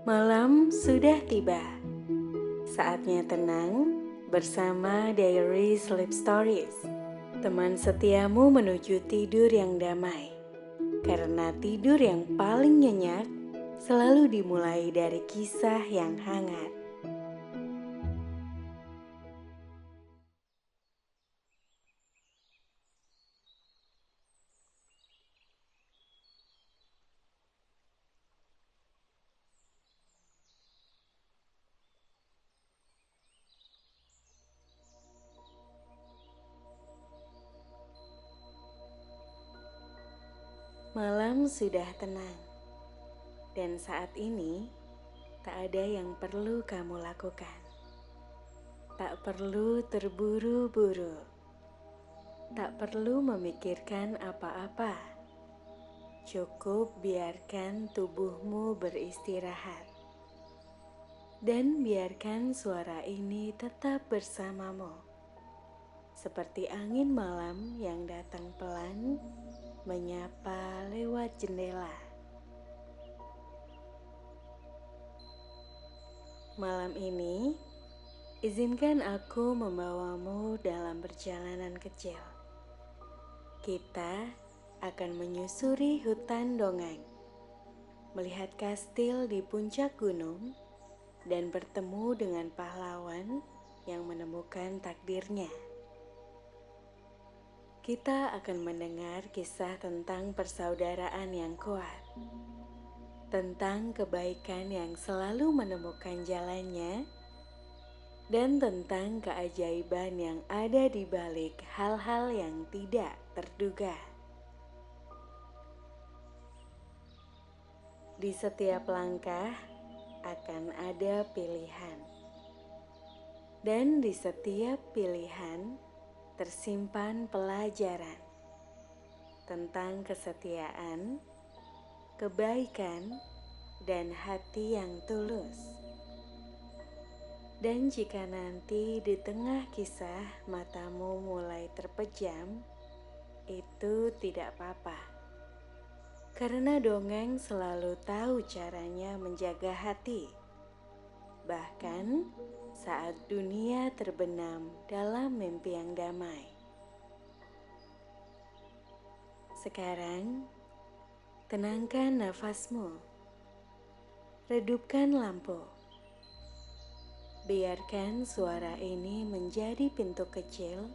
Malam sudah tiba, saatnya tenang bersama Diary Sleep Stories. Teman setiamu menuju tidur yang damai, karena tidur yang paling nyenyak selalu dimulai dari kisah yang hangat. Malam sudah tenang, dan saat ini tak ada yang perlu kamu lakukan. Tak perlu terburu-buru, tak perlu memikirkan apa-apa. Cukup biarkan tubuhmu beristirahat, dan biarkan suara ini tetap bersamamu, seperti angin malam yang datang pelan menyapa lewat jendela. Malam ini, izinkan aku membawamu dalam perjalanan kecil. Kita akan menyusuri hutan dongeng, melihat kastil di puncak gunung, dan bertemu dengan pahlawan yang menemukan takdirnya. Kita akan mendengar kisah tentang persaudaraan yang kuat, tentang kebaikan yang selalu menemukan jalannya, dan tentang keajaiban yang ada di balik hal-hal yang tidak terduga. Di setiap langkah akan ada pilihan, dan di setiap pilihan tersimpan pelajaran tentang kesetiaan, kebaikan, dan hati yang tulus. Dan jika nanti di tengah kisah matamu mulai terpejam, itu tidak apa-apa. Karena dongeng selalu tahu caranya menjaga hati, bahkan saat dunia terbenam dalam mimpi yang damai. Sekarang, tenangkan nafasmu, redupkan lampu. Biarkan suara ini menjadi pintu kecil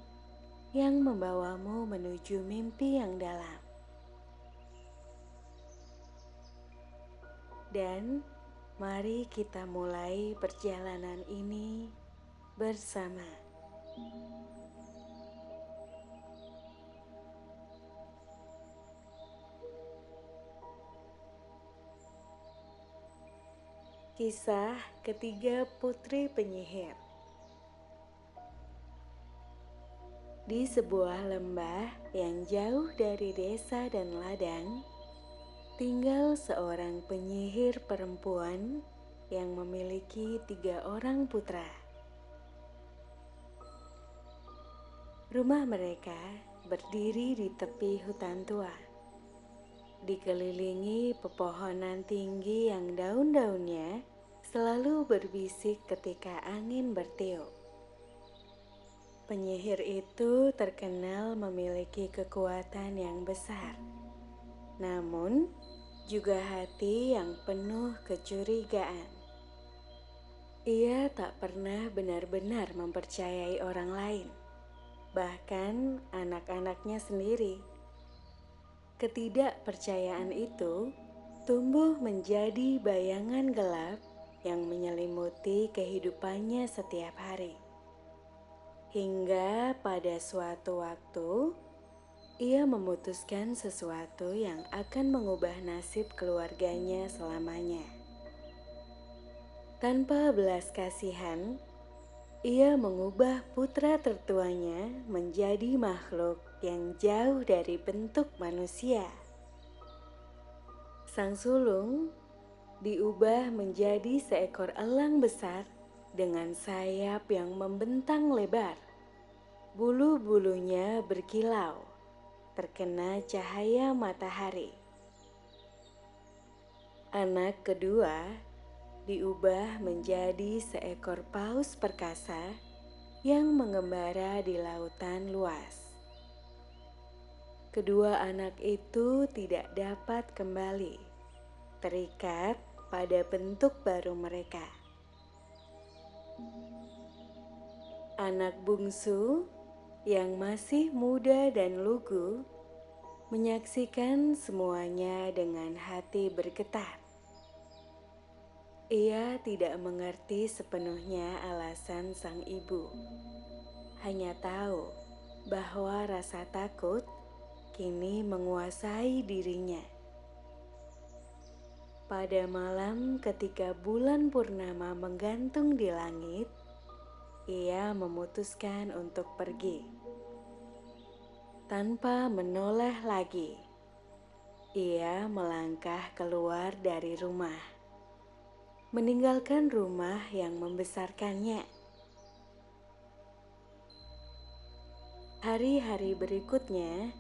yang membawamu menuju mimpi yang dalam. Dan mari kita mulai perjalanan ini bersama. Kisah ketiga putri penyihir. Di sebuah lembah yang jauh dari desa dan ladang, tinggal seorang penyihir perempuan yang memiliki 3 orang putra. Rumah mereka berdiri di tepi hutan tua, dikelilingi pepohonan tinggi yang daun-daunnya selalu berbisik ketika angin bertiup. Penyihir itu terkenal memiliki kekuatan yang besar, namun juga hati yang penuh kecurigaan. Ia tak pernah benar-benar mempercayai orang lain, bahkan anak-anaknya sendiri. Ketidakpercayaan itu tumbuh menjadi bayangan gelap yang menyelimuti kehidupannya setiap hari. Hingga pada suatu waktu, ia memutuskan sesuatu yang akan mengubah nasib keluarganya selamanya. Tanpa belas kasihan, ia mengubah putra tertuanya menjadi makhluk yang jauh dari bentuk manusia. Sang sulung diubah menjadi seekor elang besar dengan sayap yang membentang lebar. Bulu-bulunya berkilau, terkena cahaya matahari. Anak kedua diubah menjadi seekor paus perkasa yang mengembara di lautan luas. Kedua anak itu tidak dapat kembali, terikat pada bentuk baru mereka. Anak bungsu yang masih muda dan lugu menyaksikan semuanya dengan hati bergetar. Ia tidak mengerti sepenuhnya alasan sang ibu, hanya tahu bahwa rasa takut kini menguasai dirinya. Pada malam ketika bulan purnama menggantung di langit, ia memutuskan untuk pergi. Tanpa menoleh lagi, ia melangkah keluar dari rumah, meninggalkan rumah yang membesarkannya. Hari-hari berikutnya,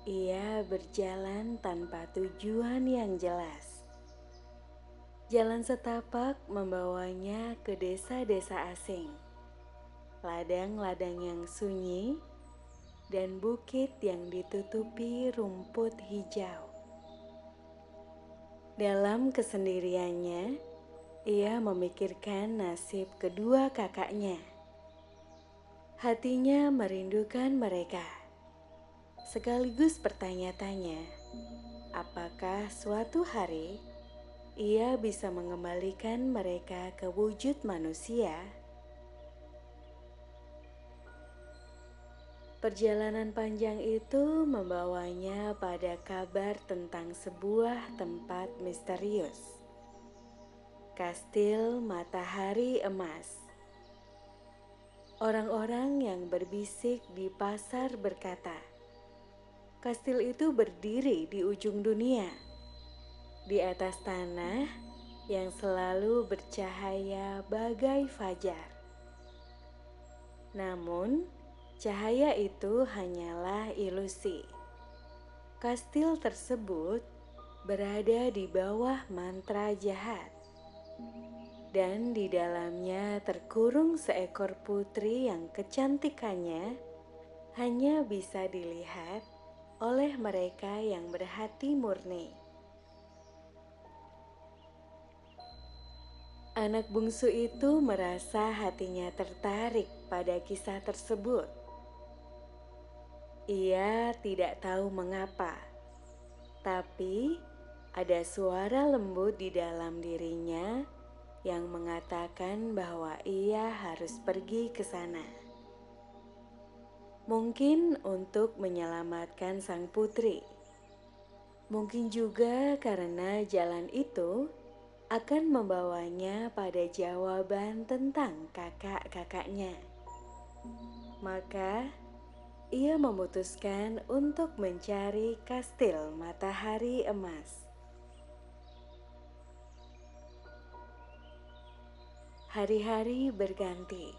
ia berjalan tanpa tujuan yang jelas. Jalan setapak membawanya ke desa-desa asing, ladang-ladang yang sunyi, dan bukit yang ditutupi rumput hijau. Dalam kesendiriannya, ia memikirkan nasib kedua kakaknya. Hatinya merindukan mereka, sekaligus bertanya-tanya, apakah suatu hari ia bisa mengembalikan mereka ke wujud manusia? Perjalanan panjang itu membawanya pada kabar tentang sebuah tempat misterius. Kastil Matahari Emas. Orang-orang yang berbisik di pasar berkata, kastil itu berdiri di ujung dunia, di atas tanah yang selalu bercahaya bagai fajar. Namun, cahaya itu hanyalah ilusi. Kastil tersebut berada di bawah mantra jahat, dan di dalamnya terkurung seekor putri yang kecantikannya hanya bisa dilihat oleh mereka yang berhati murni. Anak bungsu itu merasa hatinya tertarik pada kisah tersebut. Ia tidak tahu mengapa, tapi ada suara lembut di dalam dirinya yang mengatakan bahwa ia harus pergi ke sana. Mungkin untuk menyelamatkan sang putri. Mungkin juga karena jalan itu akan membawanya pada jawaban tentang kakak-kakaknya. Maka, ia memutuskan untuk mencari kastil Matahari Emas. Hari-hari berganti,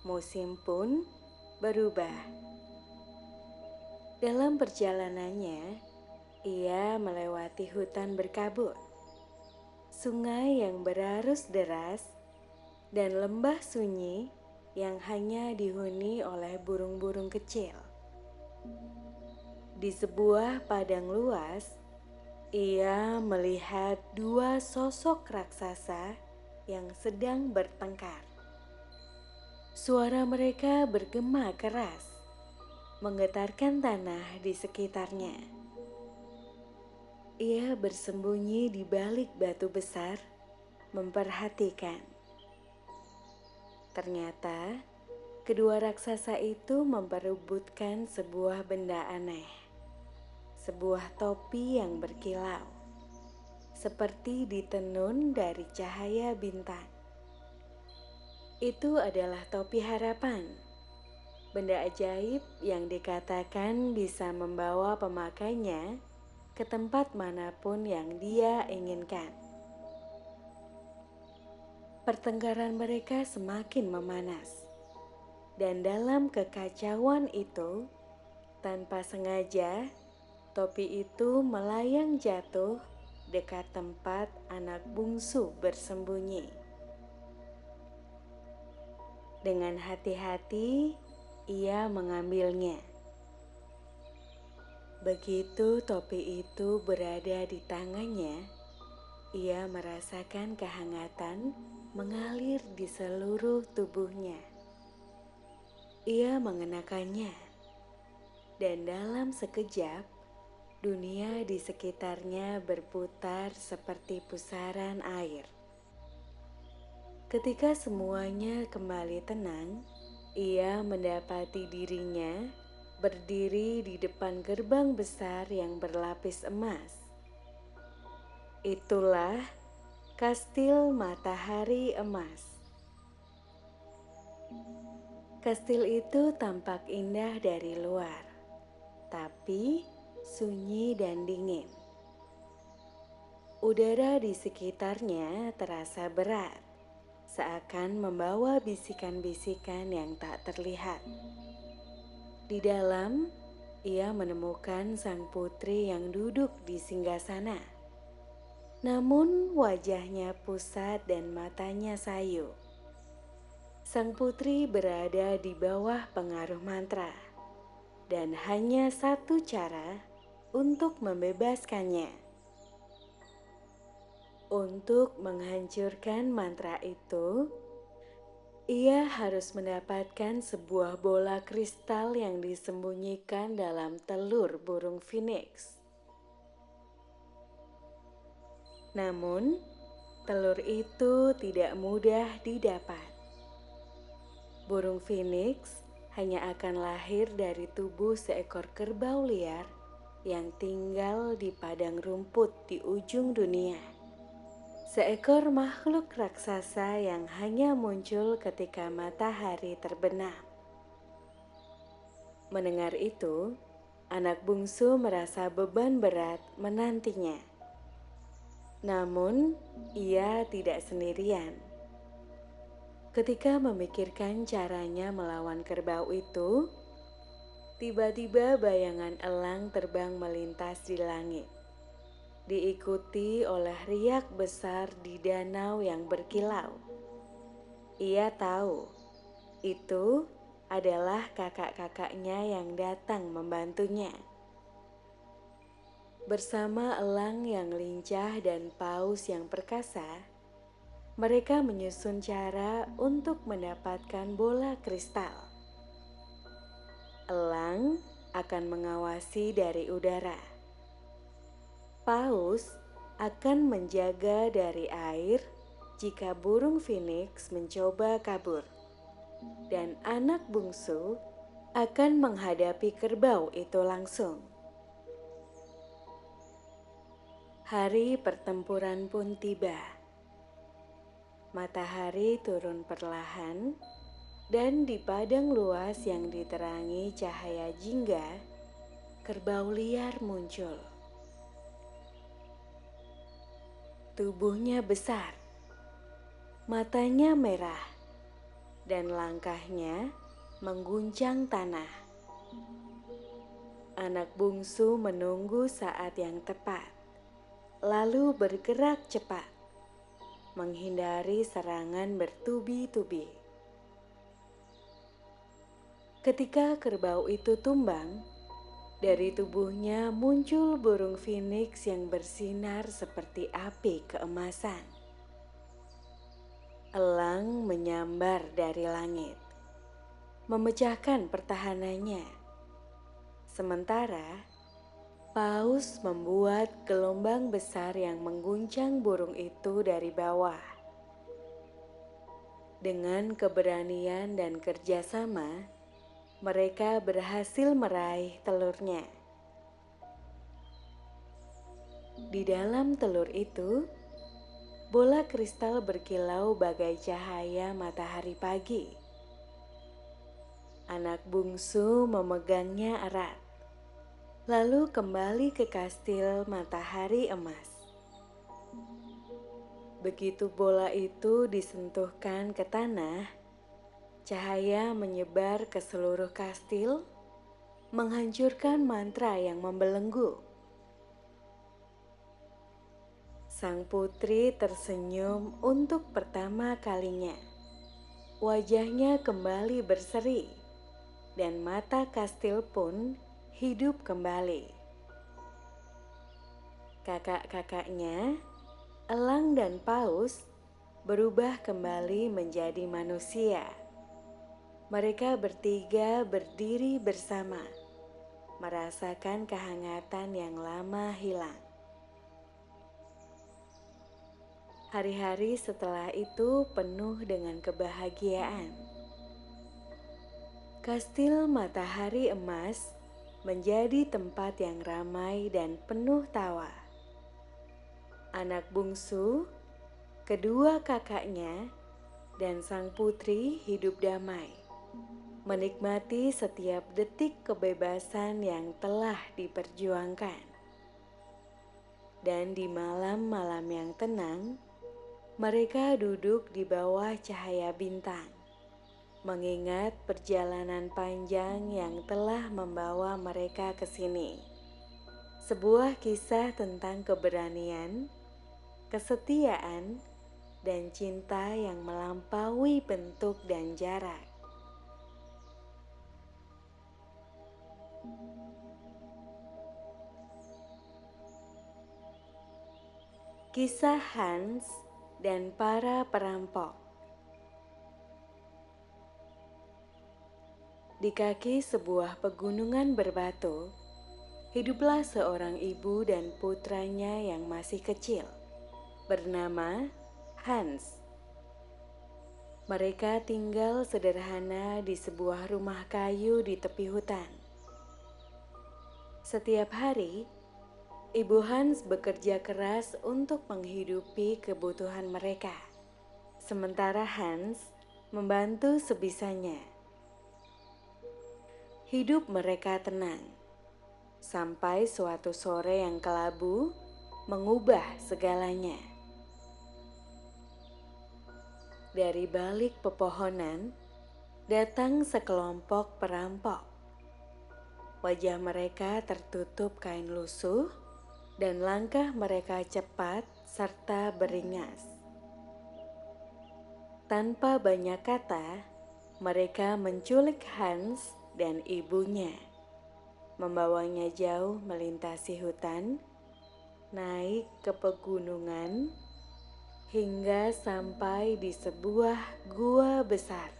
musim pun berubah. Dalam perjalanannya, ia melewati hutan berkabut, sungai yang berarus deras, dan lembah sunyi yang hanya dihuni oleh burung-burung kecil. Di sebuah padang luas, ia melihat dua sosok raksasa yang sedang bertengkar. Suara mereka bergema keras, menggetarkan tanah di sekitarnya. Ia bersembunyi di balik batu besar, memperhatikan. Ternyata, kedua raksasa itu memperebutkan sebuah benda aneh, sebuah topi yang berkilau, seperti ditenun dari cahaya bintang. Itu adalah topi harapan, benda ajaib yang dikatakan bisa membawa pemakainya ke tempat manapun yang dia inginkan. Pertengkaran mereka semakin memanas, dan dalam kekacauan itu, tanpa sengaja, topi itu melayang jatuh dekat tempat anak bungsu bersembunyi. Dengan hati-hati, ia mengambilnya. Begitu topi itu berada di tangannya, ia merasakan kehangatan mengalir di seluruh tubuhnya. Ia mengenakannya, dan dalam sekejap, dunia di sekitarnya berputar seperti pusaran air. Ketika semuanya kembali tenang, ia mendapati dirinya berdiri di depan gerbang besar yang berlapis emas. Itulah Kastil Matahari Emas. Kastil itu tampak indah dari luar, tapi sunyi dan dingin. Udara di sekitarnya terasa berat, seakan membawa bisikan-bisikan yang tak terlihat. Di dalam, ia menemukan sang putri yang duduk di singgasana. Namun wajahnya pusat dan matanya sayu. Sang putri berada di bawah pengaruh mantra, dan hanya satu cara untuk membebaskannya. Untuk menghancurkan mantra itu, ia harus mendapatkan sebuah bola kristal yang disembunyikan dalam telur burung phoenix. Namun, telur itu tidak mudah didapat. Burung phoenix hanya akan lahir dari tubuh seekor kerbau liar yang tinggal di padang rumput di ujung dunia. Seekor makhluk raksasa yang hanya muncul ketika matahari terbenam. Mendengar itu, anak bungsu merasa beban berat menantinya. Namun, ia tidak sendirian. Ketika memikirkan caranya melawan kerbau itu, tiba-tiba bayangan elang terbang melintas di langit, diikuti oleh riak besar di danau yang berkilau. Ia tahu itu adalah kakak-kakaknya yang datang membantunya. Bersama elang yang lincah dan paus yang perkasa, mereka menyusun cara untuk mendapatkan bola kristal. Elang akan mengawasi dari udara. Paus akan menjaga dari air jika burung phoenix mencoba kabur. Dan anak bungsu akan menghadapi kerbau itu langsung. Hari pertempuran pun tiba. Matahari turun perlahan, dan di padang luas yang diterangi cahaya jingga, kerbau liar muncul. Tubuhnya besar, matanya merah, dan langkahnya mengguncang tanah. Anak bungsu menunggu saat yang tepat, lalu bergerak cepat, menghindari serangan bertubi-tubi. Ketika kerbau itu tumbang, dari tubuhnya muncul burung phoenix yang bersinar seperti api keemasan. Elang menyambar dari langit, memecahkan pertahanannya. Sementara paus membuat gelombang besar yang mengguncang burung itu dari bawah. Dengan keberanian dan kerjasama, mereka berhasil meraih telurnya. Di dalam telur itu, bola kristal berkilau bagai cahaya matahari pagi. Anak bungsu memegangnya erat, lalu kembali ke kastil Matahari Emas. Begitu bola itu disentuhkan ke tanah, cahaya menyebar ke seluruh kastil, menghancurkan mantra yang membelenggu. Sang putri tersenyum untuk pertama kalinya. Wajahnya kembali berseri, dan mata kastil pun hidup kembali. Kakak-kakaknya, elang dan paus, berubah kembali menjadi manusia. Mereka bertiga berdiri bersama, merasakan kehangatan yang lama hilang. Hari-hari setelah itu penuh dengan kebahagiaan. Kastil Matahari Emas menjadi tempat yang ramai dan penuh tawa. Anak bungsu, kedua kakaknya, dan sang putri hidup damai, menikmati setiap detik kebebasan yang telah diperjuangkan. Dan di malam-malam yang tenang, mereka duduk di bawah cahaya bintang, mengingat perjalanan panjang yang telah membawa mereka ke sini. Sebuah kisah tentang keberanian, kesetiaan, dan cinta yang melampaui bentuk dan jarak. Kisah Hans dan para perampok. Di kaki sebuah pegunungan berbatu, hiduplah seorang ibu dan putranya yang masih kecil, bernama Hans. Mereka tinggal sederhana di sebuah rumah kayu di tepi hutan. Setiap hari, Ibu Hans bekerja keras untuk menghidupi kebutuhan mereka, sementara Hans membantu sebisanya. Hidup mereka tenang, sampai suatu sore yang kelabu mengubah segalanya. Dari balik pepohonan, datang sekelompok perampok. Wajah mereka tertutup kain lusuh, dan langkah mereka cepat serta beringas. Tanpa banyak kata, mereka menculik Hans dan ibunya, membawanya jauh melintasi hutan, naik ke pegunungan, hingga sampai di sebuah gua besar.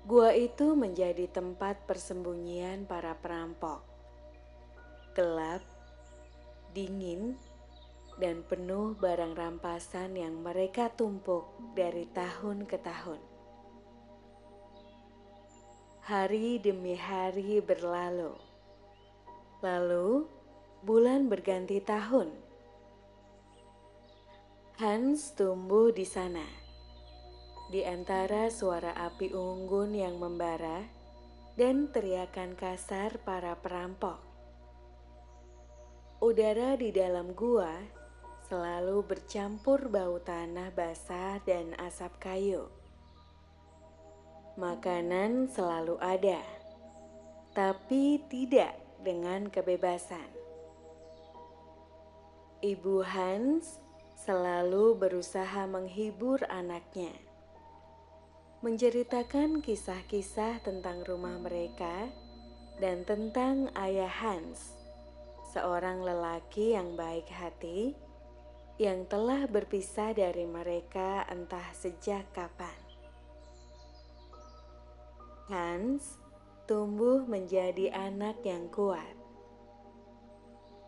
Gua itu menjadi tempat persembunyian para perampok. Gelap, dingin, dan penuh barang rampasan yang mereka tumpuk dari tahun ke tahun. Hari demi hari berlalu. Lalu, bulan berganti tahun. Hans tumbuh di sana, di antara suara api unggun yang membara dan teriakan kasar para perampok. Udara di dalam gua selalu bercampur bau tanah basah dan asap kayu. Makanan selalu ada, tapi tidak dengan kebebasan. Ibu Hans selalu berusaha menghibur anaknya, menceritakan kisah-kisah tentang rumah mereka dan tentang ayah Hans, seorang lelaki yang baik hati yang telah berpisah dari mereka entah sejak kapan. Hans tumbuh menjadi anak yang kuat.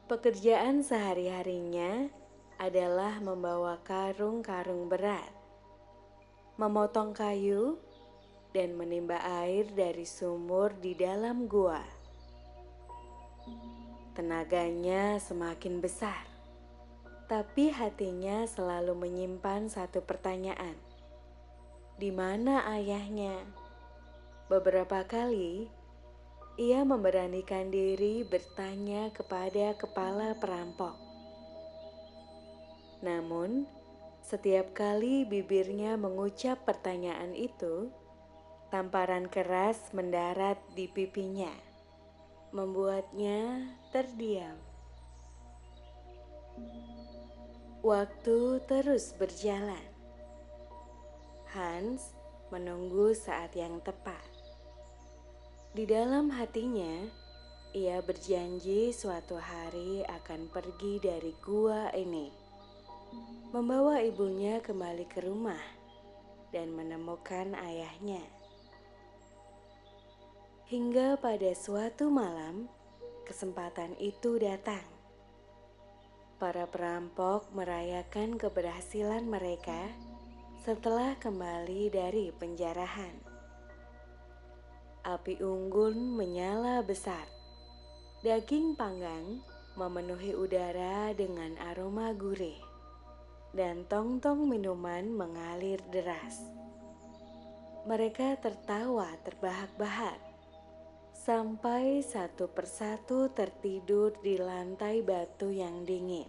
Pekerjaan sehari-harinya adalah membawa karung-karung berat, memotong kayu, dan menimba air dari sumur di dalam gua. Tenaganya semakin besar, tapi hatinya selalu menyimpan satu pertanyaan. Di mana ayahnya? Beberapa kali, ia memberanikan diri bertanya kepada kepala perampok. Namun, setiap kali bibirnya mengucap pertanyaan itu, tamparan keras mendarat di pipinya, membuatnya terdiam. Waktu terus berjalan. Hans menunggu saat yang tepat. Di dalam hatinya, ia berjanji suatu hari akan pergi dari gua ini, membawa ibunya kembali ke rumah dan menemukan ayahnya. Hingga pada suatu malam, kesempatan itu datang. Para perampok merayakan keberhasilan mereka setelah kembali dari penjarahan. Api unggun menyala besar. Daging panggang memenuhi udara dengan aroma gurih, dan tong-tong minuman mengalir deras. Mereka tertawa terbahak-bahak, sampai satu persatu tertidur di lantai batu yang dingin.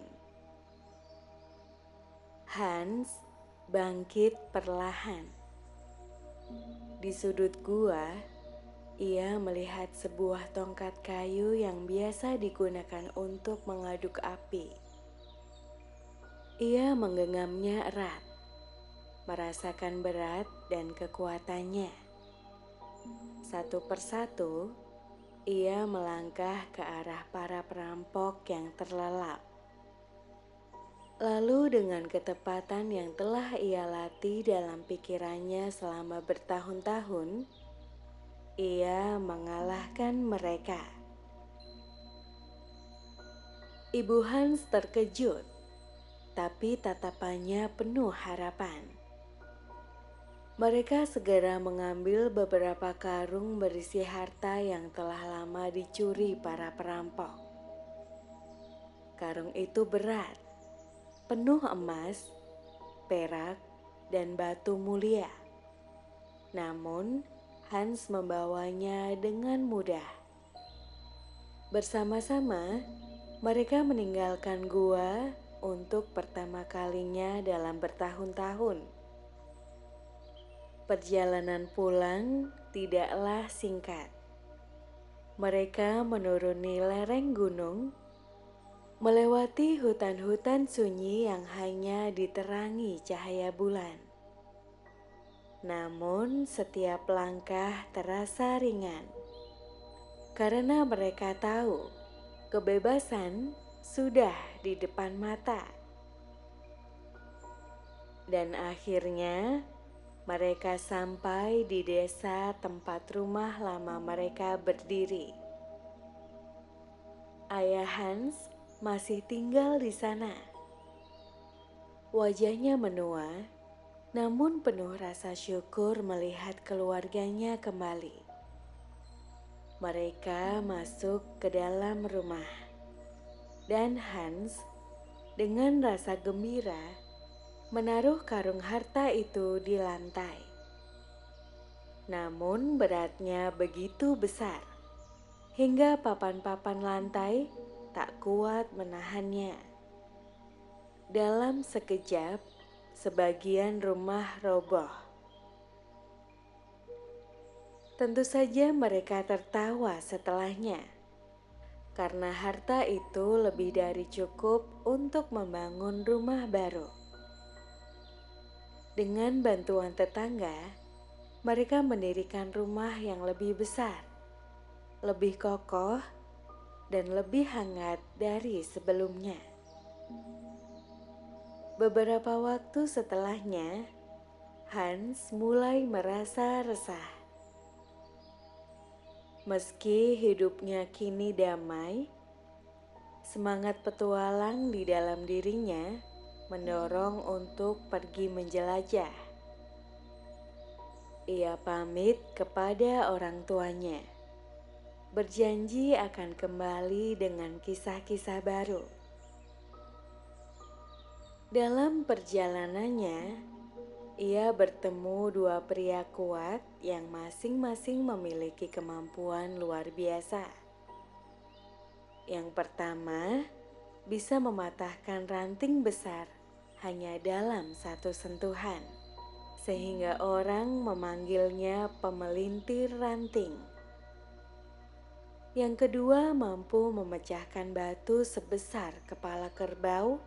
Hans bangkit perlahan. Di sudut gua, ia melihat sebuah tongkat kayu yang biasa digunakan untuk mengaduk api. Ia menggenggamnya erat, merasakan berat dan kekuatannya. Satu persatu, ia melangkah ke arah para perampok yang terlelap. Lalu dengan ketepatan yang telah ia latih dalam pikirannya selama bertahun-tahun, ia mengalahkan mereka. Ibu Hans terkejut, tapi tatapannya penuh harapan. Mereka segera mengambil beberapa karung berisi harta yang telah lama dicuri para perampok. Karung itu berat, penuh emas, perak, dan batu mulia. Namun, Hans membawanya dengan mudah. Bersama-sama, mereka meninggalkan gua untuk pertama kalinya dalam bertahun-tahun. Perjalanan pulang tidaklah singkat. Mereka menuruni lereng gunung, melewati hutan-hutan sunyi yang hanya diterangi cahaya bulan. Namun setiap langkah terasa ringan, karena mereka tahu kebebasan sudah di depan mata. Dan akhirnya mereka sampai di desa tempat rumah lama mereka berdiri. Ayah Hans masih tinggal di sana. Wajahnya menua, namun penuh rasa syukur melihat keluarganya kembali. Mereka masuk ke dalam rumah, dan Hans dengan rasa gembira menaruh karung harta itu di lantai. Namun beratnya begitu besar, hingga papan-papan lantai tak kuat menahannya. Dalam sekejap, sebagian rumah roboh. Tentu saja mereka tertawa setelahnya, karena harta itu lebih dari cukup untuk membangun rumah baru. Dengan bantuan tetangga, mereka mendirikan rumah yang lebih besar, lebih kokoh, dan lebih hangat dari sebelumnya. Beberapa waktu setelahnya, Hans mulai merasa resah. Meski hidupnya kini damai, semangat petualang di dalam dirinya mendorong untuk pergi menjelajah. Ia pamit kepada orang tuanya, berjanji akan kembali dengan kisah-kisah baru. Dalam perjalanannya, ia bertemu dua pria kuat yang masing-masing memiliki kemampuan luar biasa. Yang pertama, bisa mematahkan ranting besar hanya dalam satu sentuhan, sehingga orang memanggilnya pemelintir ranting. Yang kedua mampu memecahkan batu sebesar kepala kerbau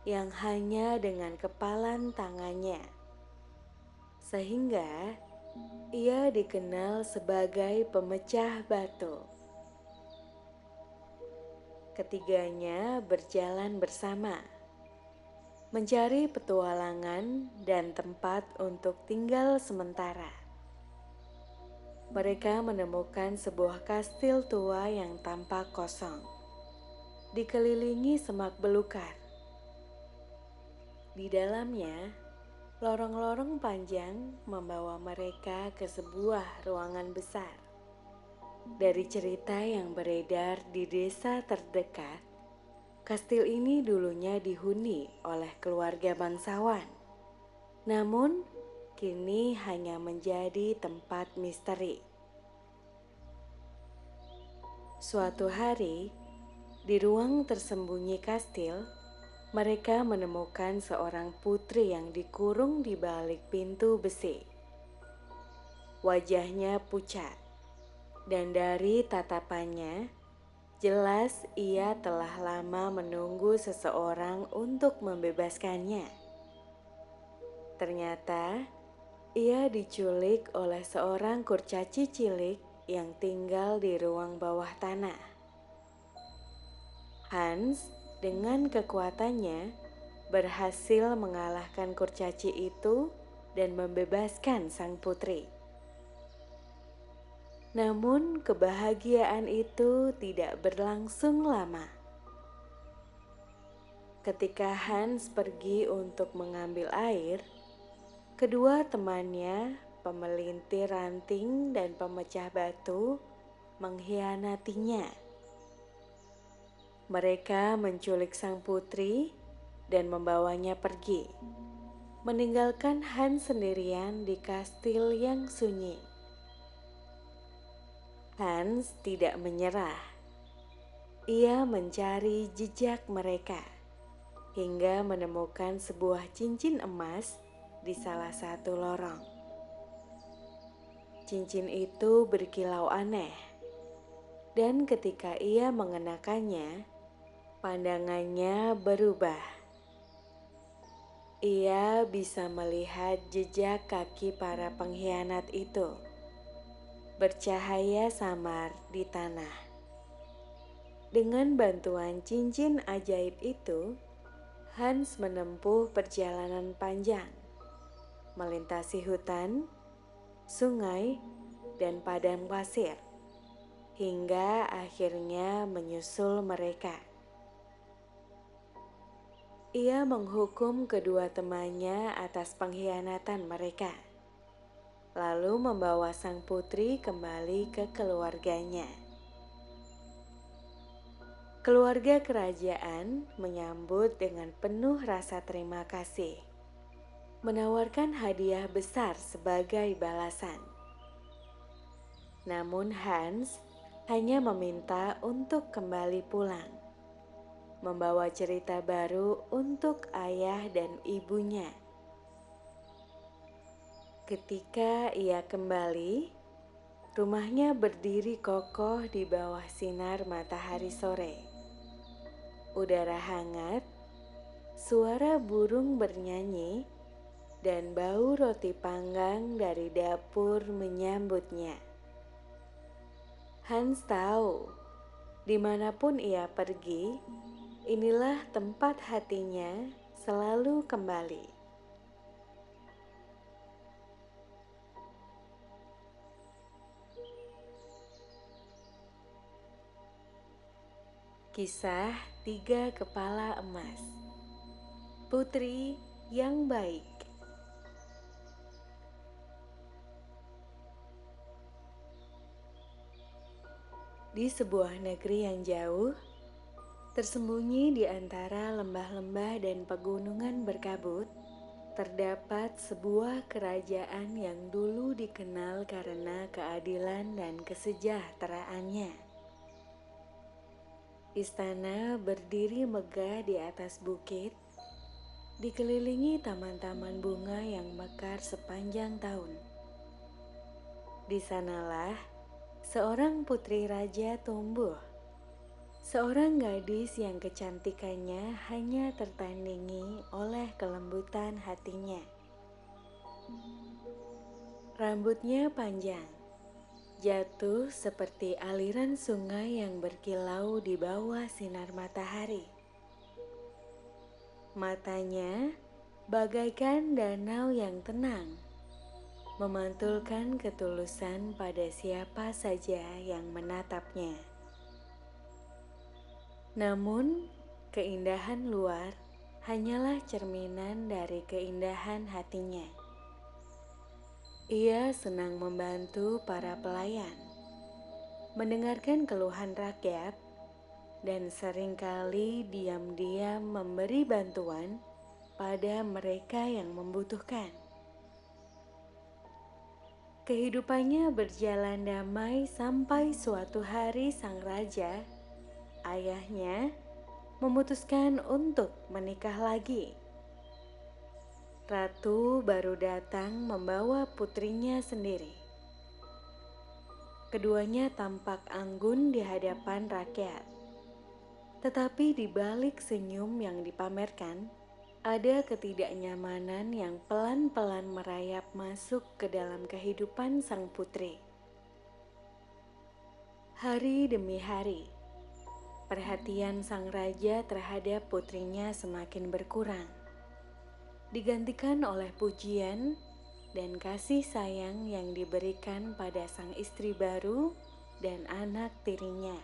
yang hanya dengan kepalan tangannya, sehingga ia dikenal sebagai pemecah batu. Ketiganya berjalan bersama, mencari petualangan dan tempat untuk tinggal sementara. Mereka menemukan sebuah kastil tua yang tampak kosong, dikelilingi semak belukar. Di dalamnya, lorong-lorong panjang membawa mereka ke sebuah ruangan besar. Dari cerita yang beredar di desa terdekat, kastil ini dulunya dihuni oleh keluarga bangsawan. Namun, kini hanya menjadi tempat misteri. Suatu hari, di ruang tersembunyi kastil, mereka menemukan seorang putri yang dikurung di balik pintu besi. Wajahnya pucat, dan dari tatapannya, jelas ia telah lama menunggu seseorang untuk membebaskannya. Ternyata, ia diculik oleh seorang kurcaci cilik yang tinggal di ruang bawah tanah. Hans dengan kekuatannya berhasil mengalahkan kurcaci itu dan membebaskan sang putri. Namun kebahagiaan itu tidak berlangsung lama. Ketika Hans pergi untuk mengambil air, kedua temannya, pemelintir ranting dan pemecah batu, mengkhianatinya. Mereka menculik sang putri dan membawanya pergi, meninggalkan Hans sendirian di kastil yang sunyi. Hans tidak menyerah. Ia mencari jejak mereka hingga menemukan sebuah cincin emas di salah satu lorong. Cincin itu berkilau aneh, dan ketika ia mengenakannya, pandangannya berubah. Ia bisa melihat jejak kaki para pengkhianat itu bercahaya samar di tanah. Dengan bantuan cincin ajaib itu, Hans menempuh perjalanan panjang, melintasi hutan, sungai, dan padang pasir, hingga akhirnya menyusul mereka. Ia menghukum kedua temannya atas pengkhianatan mereka, lalu membawa sang putri kembali ke keluarganya. Keluarga kerajaan menyambut dengan penuh rasa terima kasih, menawarkan hadiah besar sebagai balasan. Namun Hans hanya meminta untuk kembali pulang, membawa cerita baru untuk ayah dan ibunya. Ketika ia kembali, rumahnya berdiri kokoh di bawah sinar matahari sore. Udara hangat, suara burung bernyanyi, dan bau roti panggang dari dapur menyambutnya. Hans tahu, dimanapun ia pergi, inilah tempat hatinya selalu kembali. Kisah Tiga Kepala Emas. Putri yang baik. Di sebuah negeri yang jauh, tersembunyi di antara lembah-lembah dan pegunungan berkabut, terdapat sebuah kerajaan yang dulu dikenal karena keadilan dan kesejahteraannya. Istana berdiri megah di atas bukit, dikelilingi taman-taman bunga yang mekar sepanjang tahun. Di sanalah seorang putri raja tumbuh. Seorang gadis yang kecantikannya hanya tertandingi oleh kelembutan hatinya. Rambutnya panjang, jatuh seperti aliran sungai yang berkilau di bawah sinar matahari. Matanya bagaikan danau yang tenang, memantulkan ketulusan pada siapa saja yang menatapnya. Namun, keindahan luar hanyalah cerminan dari keindahan hatinya. Ia senang membantu para pelayan, mendengarkan keluhan rakyat, dan seringkali diam-diam memberi bantuan pada mereka yang membutuhkan. Kehidupannya berjalan damai sampai suatu hari sang raja, ayahnya, memutuskan untuk menikah lagi. Ratu baru datang membawa putrinya sendiri. Keduanya tampak anggun di hadapan rakyat. Tetapi di balik senyum yang dipamerkan, ada ketidaknyamanan yang pelan-pelan merayap masuk ke dalam kehidupan sang putri. Hari demi hari, perhatian sang raja terhadap putrinya semakin berkurang, digantikan oleh pujian dan kasih sayang yang diberikan pada sang istri baru dan anak tirinya.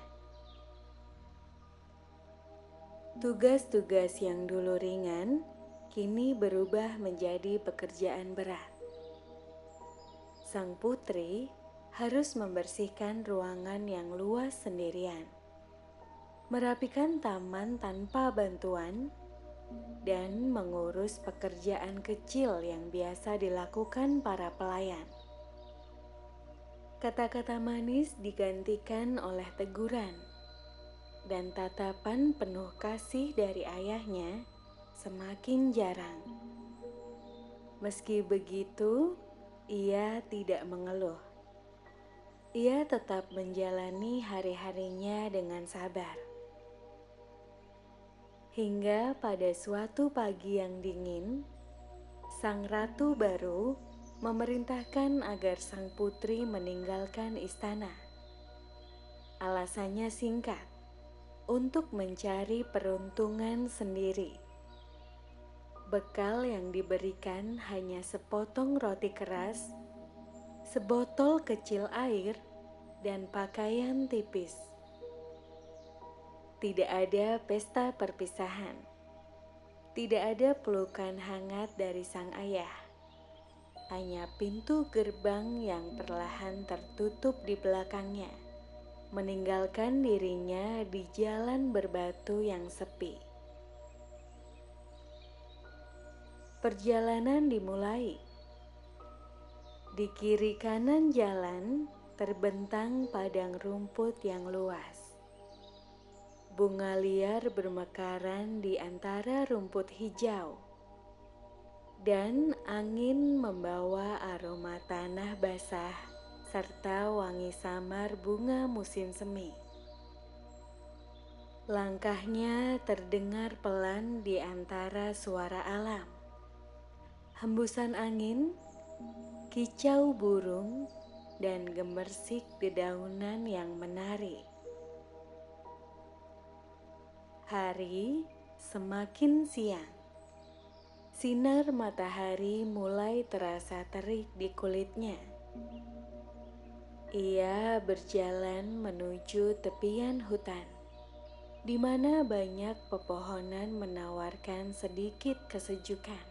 Tugas-tugas yang dulu ringan kini berubah menjadi pekerjaan berat. Sang putri harus membersihkan ruangan yang luas sendirian, merapikan taman tanpa bantuan, dan mengurus pekerjaan kecil yang biasa dilakukan para pelayan. Kata-kata manis digantikan oleh teguran, dan tatapan penuh kasih dari ayahnya semakin jarang. Meski begitu, ia tidak mengeluh. Ia tetap menjalani hari-harinya dengan sabar. Hingga pada suatu pagi yang dingin, sang ratu baru memerintahkan agar sang putri meninggalkan istana. Alasannya singkat, untuk mencari peruntungan sendiri. Bekal yang diberikan hanya sepotong roti keras, sebotol kecil air, dan pakaian tipis. Tidak ada pesta perpisahan. Tidak ada pelukan hangat dari sang ayah. Hanya pintu gerbang yang perlahan tertutup di belakangnya, meninggalkan dirinya di jalan berbatu yang sepi. Perjalanan dimulai. Di kiri kanan jalan terbentang padang rumput yang luas. Bunga liar bermekaran di antara rumput hijau, dan angin membawa aroma tanah basah serta wangi samar bunga musim semi. Langkahnya terdengar pelan di antara suara alam. Hembusan angin, kicau burung, dan gemersik dedaunan yang menari. Hari semakin siang. Sinar matahari mulai terasa terik di kulitnya. Ia berjalan menuju tepian hutan, di mana banyak pepohonan menawarkan sedikit kesejukan.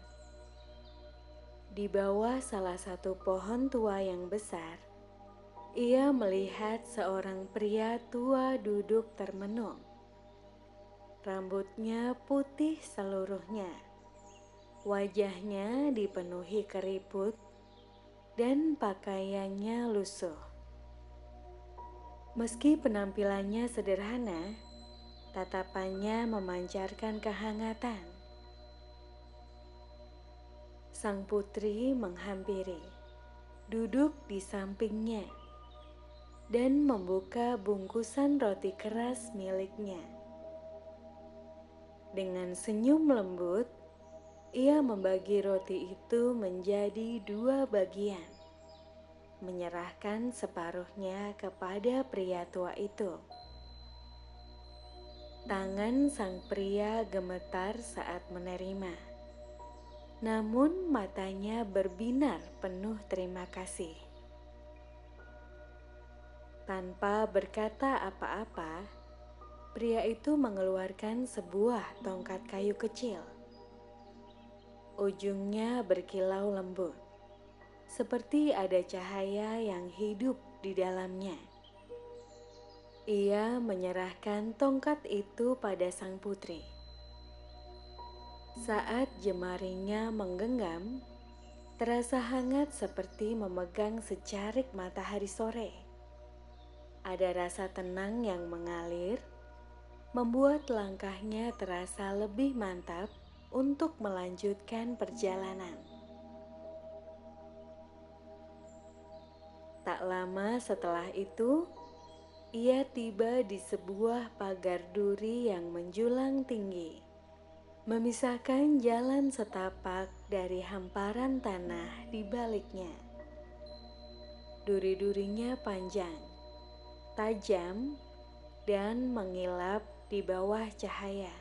Di bawah salah satu pohon tua yang besar, ia melihat seorang pria tua duduk termenung. Rambutnya putih seluruhnya, wajahnya dipenuhi keriput, dan pakaiannya lusuh. Meski penampilannya sederhana, tatapannya memancarkan kehangatan. Sang putri menghampiri, duduk di sampingnya. dan membuka bungkusan roti keras miliknya. Dengan senyum lembut, ia membagi roti itu menjadi 2 bagian, menyerahkan separuhnya kepada pria tua itu. Tangan sang pria gemetar saat menerima, namun matanya berbinar penuh terima kasih. Tanpa berkata apa-apa, pria itu mengeluarkan sebuah tongkat kayu kecil. Ujungnya berkilau lembut, seperti ada cahaya yang hidup di dalamnya. Ia menyerahkan tongkat itu pada sang putri. Saat jemarinya menggenggam, terasa hangat seperti memegang secarik matahari sore. Ada rasa tenang yang mengalir, membuat langkahnya terasa lebih mantap untuk melanjutkan perjalanan. Tak lama setelah itu, ia tiba di sebuah pagar duri yang menjulang tinggi, memisahkan jalan setapak dari hamparan tanah di baliknya. Duri-durinya panjang, tajam, dan mengilap di bawah cahaya.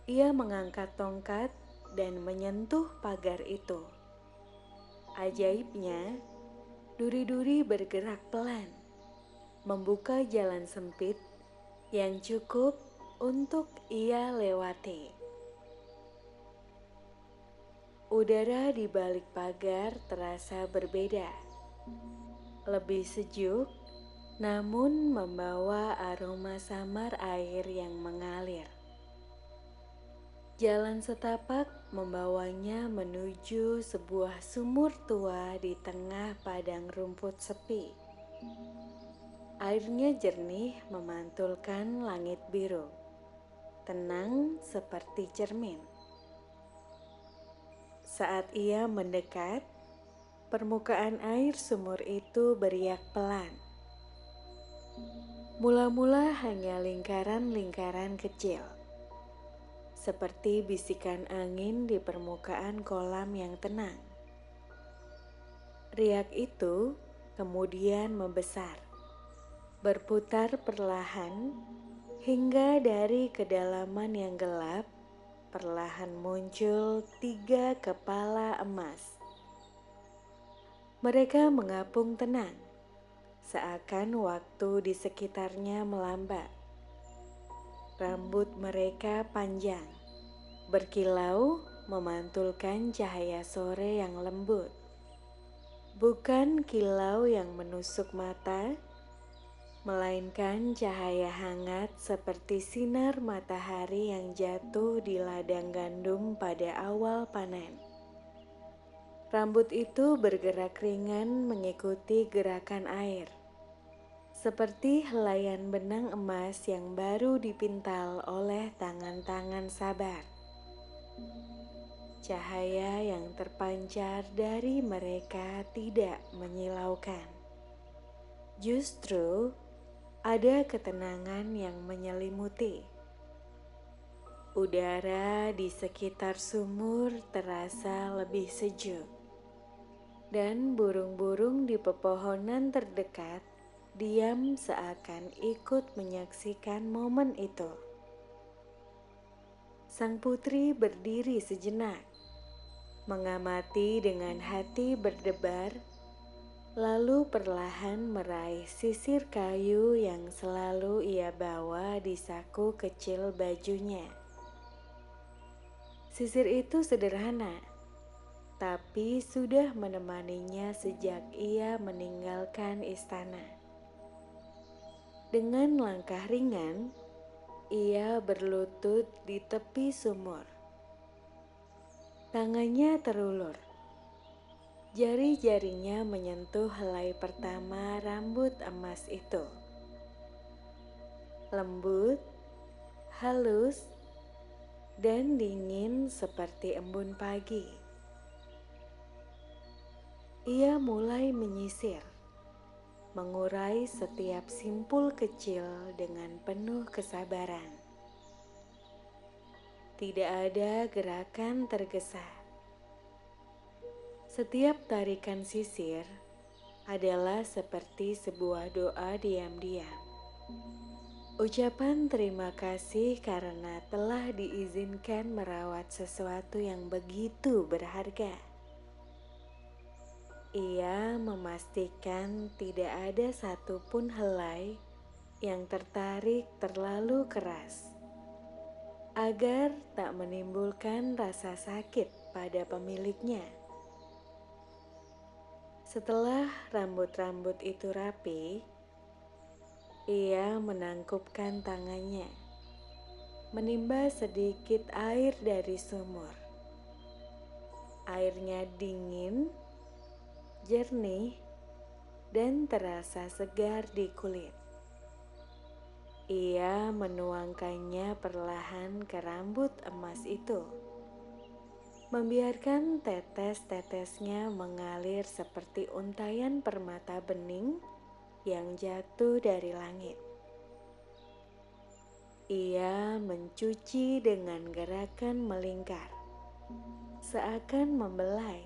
Ia mengangkat tongkat dan menyentuh pagar itu. Ajaibnya, duri-duri bergerak pelan, membuka jalan sempit yang cukup untuk ia lewati. Udara di balik pagar terasa berbeda, lebih sejuk, namun membawa aroma samar air yang mengalir. Jalan setapak membawanya menuju sebuah sumur tua di tengah padang rumput sepi. Airnya jernih memantulkan langit biru, tenang seperti cermin. Saat ia mendekat, permukaan air sumur itu beriak pelan. Mula-mula hanya lingkaran-lingkaran kecil, seperti bisikan angin di permukaan kolam yang tenang. Riak itu kemudian membesar, berputar perlahan, hingga dari kedalaman yang gelap perlahan muncul 3 kepala emas. Mereka mengapung tenang, seakan waktu di sekitarnya melambat. Rambut mereka panjang, berkilau memantulkan cahaya sore yang lembut. Bukan kilau yang menusuk mata, melainkan cahaya hangat seperti sinar matahari yang jatuh di ladang gandum pada awal panen. Rambut itu bergerak ringan mengikuti gerakan air, seperti helaian benang emas yang baru dipintal oleh tangan-tangan sabar. Cahaya yang terpancar dari mereka tidak menyilaukan. Justru ada ketenangan yang menyelimuti. Udara di sekitar sumur terasa lebih sejuk, dan burung-burung di pepohonan terdekat diam seakan ikut menyaksikan momen itu. Sang putri berdiri sejenak, mengamati dengan hati berdebar, lalu perlahan meraih sisir kayu yang selalu ia bawa di saku kecil bajunya. Sisir itu sederhana, tapi sudah menemaninya sejak ia meninggalkan istana. Dengan langkah ringan, ia berlutut di tepi sumur. Tangannya terulur. Jari-jarinya menyentuh helai pertama rambut emas itu. Lembut, halus, dan dingin seperti embun pagi. Ia mulai menyisir, mengurai setiap simpul kecil dengan penuh kesabaran. Tidak ada gerakan tergesa. Setiap tarikan sisir adalah seperti sebuah doa diam-diam. Ucapan terima kasih karena telah diizinkan merawat sesuatu yang begitu berharga. Ia memastikan tidak ada satupun helai yang tertarik terlalu keras, agar tak menimbulkan rasa sakit pada pemiliknya. Setelah rambut-rambut itu rapi, ia menangkupkan tangannya, menimba sedikit air dari sumur. Airnya dingin, jernih, dan terasa segar di kulit. Ia menuangkannya perlahan ke rambut emas itu, membiarkan tetes-tetesnya mengalir seperti untayan permata bening yang jatuh dari langit. Ia mencuci dengan gerakan melingkar, seakan membelai.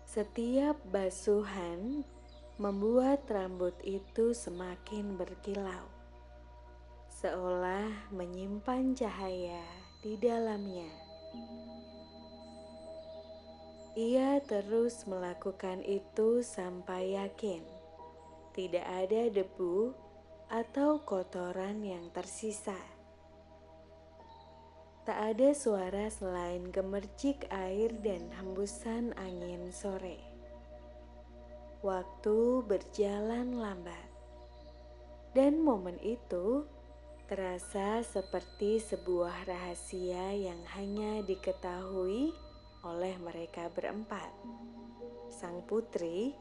Setiap basuhan membuat rambut itu semakin berkilau, seolah menyimpan cahaya di dalamnya. Ia terus melakukan itu sampai yakin tidak ada debu atau kotoran yang tersisa. Tak ada suara selain gemercik air dan hembusan angin sore. Waktu berjalan lambat, dan momen itu terasa seperti sebuah rahasia yang hanya diketahui oleh mereka berempat, sang putri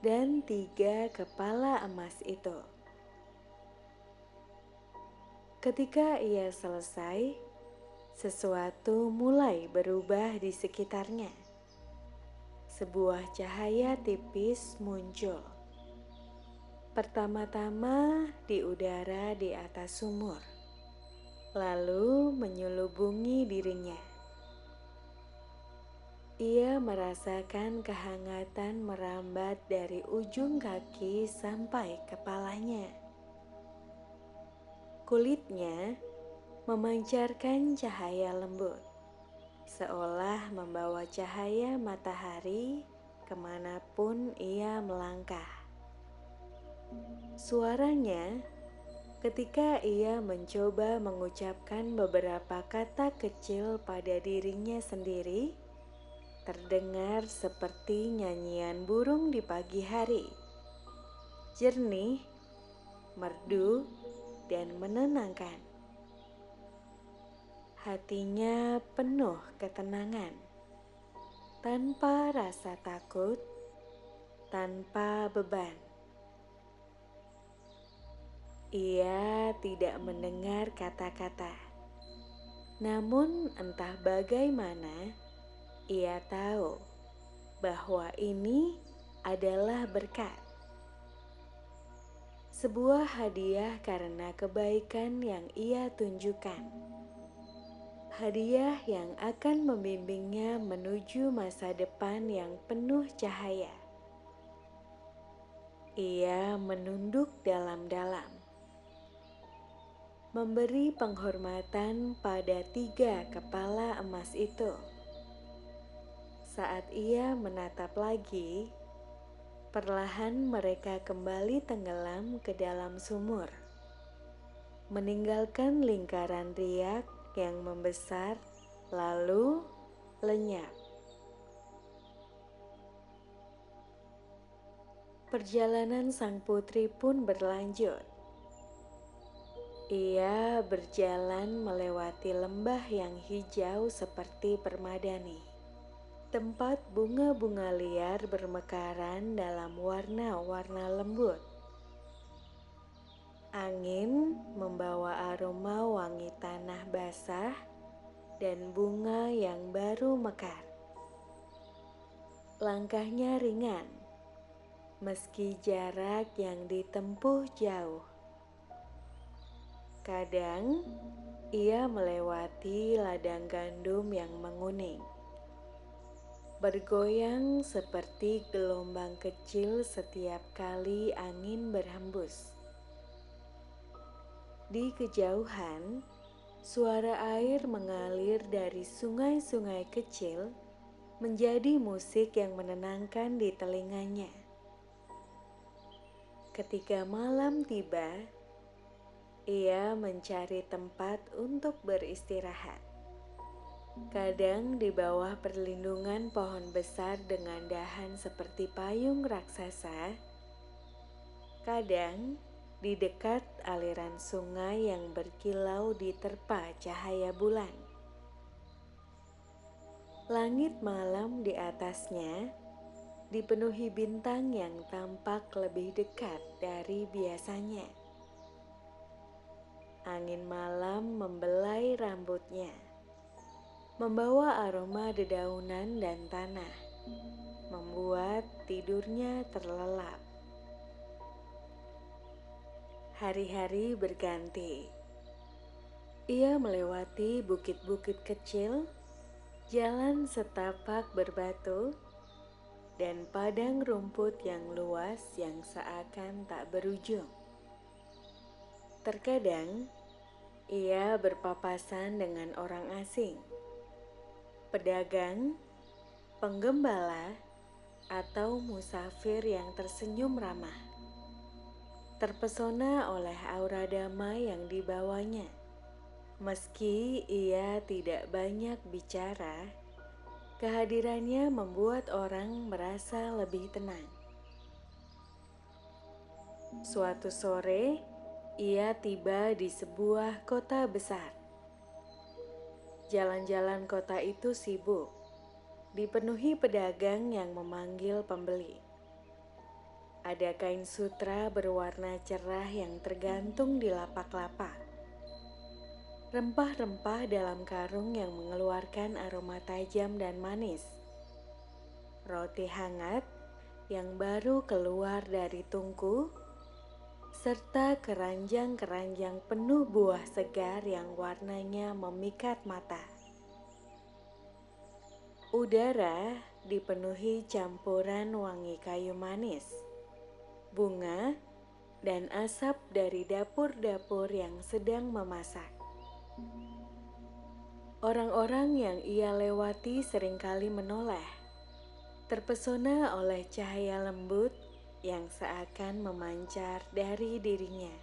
dan 3 kepala emas itu. Ketika ia selesai, sesuatu mulai berubah di sekitarnya. Sebuah cahaya tipis muncul. Pertama-tama di udara di atas sumur, lalu menyelubungi dirinya. Ia merasakan kehangatan merambat dari ujung kaki sampai kepalanya. Kulitnya memancarkan cahaya lembut, seolah membawa cahaya matahari kemanapun ia melangkah. Suaranya ketika ia mencoba mengucapkan beberapa kata kecil pada dirinya sendiri terdengar seperti nyanyian burung di pagi hari, jernih, merdu, dan menenangkan. Hatinya penuh ketenangan, tanpa rasa takut, tanpa beban. Ia tidak mendengar kata-kata, namun entah bagaimana ia tahu bahwa ini adalah berkat. Sebuah hadiah karena kebaikan yang ia tunjukkan. Hadiah yang akan membimbingnya menuju masa depan yang penuh cahaya. Ia menunduk dalam-dalam, memberi penghormatan pada 3 kepala emas itu. Saat ia menatap lagi, perlahan mereka kembali tenggelam ke dalam sumur, meninggalkan lingkaran riak yang membesar lalu lenyap. Perjalanan sang putri pun berlanjut. Ia berjalan melewati lembah yang hijau seperti permadani, tempat bunga-bunga liar bermekaran dalam warna-warna lembut. Angin membawa aroma wangi tanah basah dan bunga yang baru mekar. Langkahnya ringan, meski jarak yang ditempuh jauh. Kadang ia melewati ladang gandum yang menguning, bergoyang seperti gelombang kecil setiap kali angin berhembus. Di kejauhan, suara air mengalir dari sungai-sungai kecil menjadi musik yang menenangkan di telinganya. Ketika malam tiba, ia mencari tempat untuk beristirahat. Kadang di bawah perlindungan pohon besar dengan dahan seperti payung raksasa, kadang di dekat aliran sungai yang berkilau diterpa cahaya bulan. Langit malam di atasnya dipenuhi bintang yang tampak lebih dekat dari biasanya. Angin malam membelai rambutnya, membawa aroma dedaunan dan tanah, membuat tidurnya terlelap. Hari-hari berganti. Ia melewati bukit-bukit kecil, jalan setapak berbatu, dan padang rumput yang luas yang seakan tak berujung. Terkadang, ia berpapasan dengan orang asing, pedagang, penggembala, atau musafir yang tersenyum ramah. Terpesona oleh aura damai yang dibawanya. Meski ia tidak banyak bicara, kehadirannya membuat orang merasa lebih tenang. Suatu sore, ia tiba di sebuah kota besar. Jalan-jalan kota itu sibuk, dipenuhi pedagang yang memanggil pembeli. Ada kain sutra berwarna cerah yang tergantung di lapak-lapak. Rempah-rempah dalam karung yang mengeluarkan aroma tajam dan manis. Roti hangat yang baru keluar dari tungku, serta keranjang-keranjang penuh buah segar yang warnanya memikat mata. Udara dipenuhi campuran wangi kayu manis, bunga, dan asap dari dapur-dapur yang sedang memasak. Orang-orang yang ia lewati seringkali menoleh, terpesona oleh cahaya lembut yang seakan memancar dari dirinya.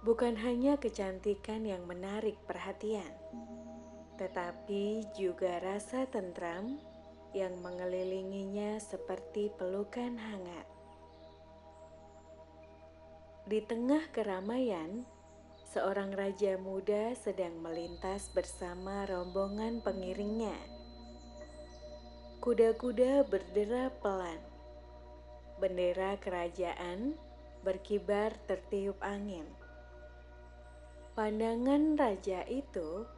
Bukan hanya kecantikan yang menarik perhatian, tetapi juga rasa tentram yang mengelilinginya seperti pelukan hangat. Di tengah keramaian, seorang raja muda sedang melintas bersama rombongan pengiringnya. Kuda-kuda berderap pelan. Bendera kerajaan berkibar tertiup angin. Pandangan raja itu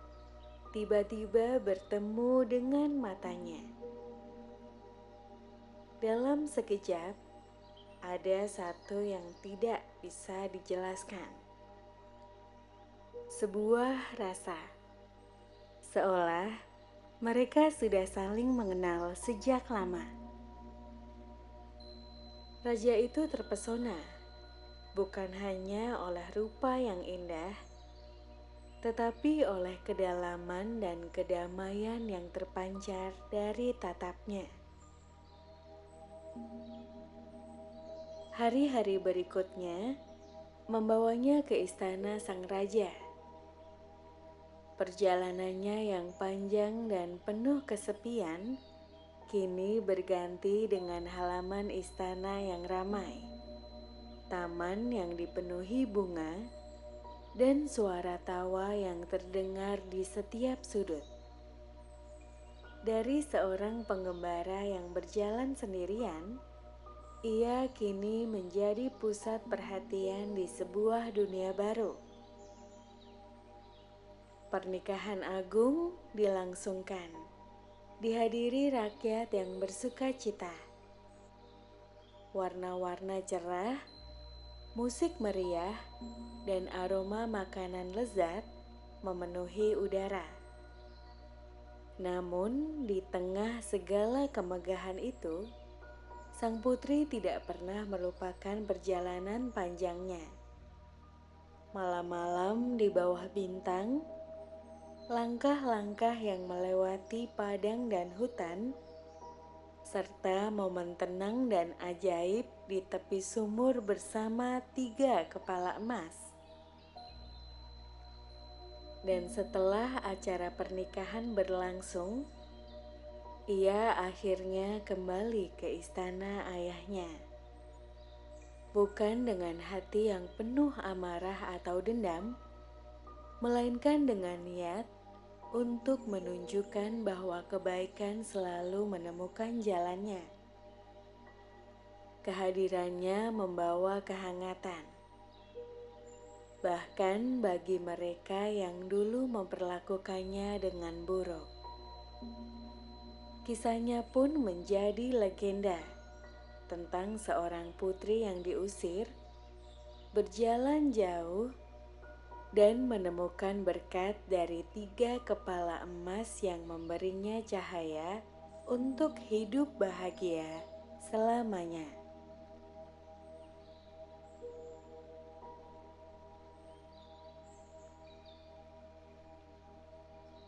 tiba-tiba bertemu dengan matanya. Dalam sekejap, ada satu yang tidak bisa dijelaskan. Sebuah rasa, seolah mereka sudah saling mengenal sejak lama. Raja itu terpesona, bukan hanya oleh rupa yang indah, tetapi oleh kedalaman dan kedamaian yang terpancar dari tatapnya. Hari-hari berikutnya membawanya ke istana sang raja. Perjalanannya yang panjang dan penuh kesepian kini berganti dengan halaman istana yang ramai, taman yang dipenuhi bunga, dan suara tawa yang terdengar di setiap sudut. Dari seorang penggembara yang berjalan sendirian, ia kini menjadi pusat perhatian di sebuah dunia baru. Pernikahan agung dilangsungkan, dihadiri rakyat yang bersuka cita. warna-warna cerah, musik meriah, dan aroma makanan lezat memenuhi udara. Namun, di tengah segala kemegahan itu, sang putri tidak pernah melupakan perjalanan panjangnya. Malam-malam di bawah bintang, langkah-langkah yang melewati padang dan hutan, serta momen tenang dan ajaib di tepi sumur bersama 3 kepala emas. Dan setelah acara pernikahan berlangsung, ia akhirnya kembali ke istana ayahnya. Bukan dengan hati yang penuh amarah atau dendam, melainkan dengan niat untuk menunjukkan bahwa kebaikan selalu menemukan jalannya. Kehadirannya membawa kehangatan, bahkan bagi mereka yang dulu memperlakukannya dengan buruk. Kisahnya pun menjadi legenda tentang seorang putri yang diusir, berjalan jauh, dan menemukan berkat dari 3 kepala emas yang memberinya cahaya untuk hidup bahagia selamanya.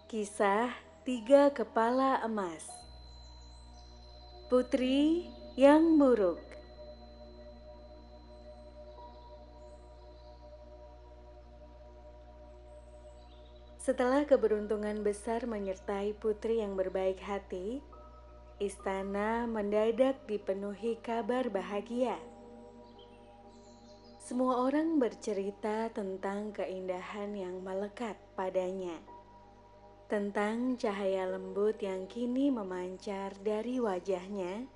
Kisah 3 Kepala Emas. Putri yang buruk. Setelah keberuntungan besar menyertai putri yang berbaik hati, istana mendadak dipenuhi kabar bahagia. Semua orang bercerita tentang keindahan yang melekat padanya, tentang cahaya lembut yang kini memancar dari wajahnya,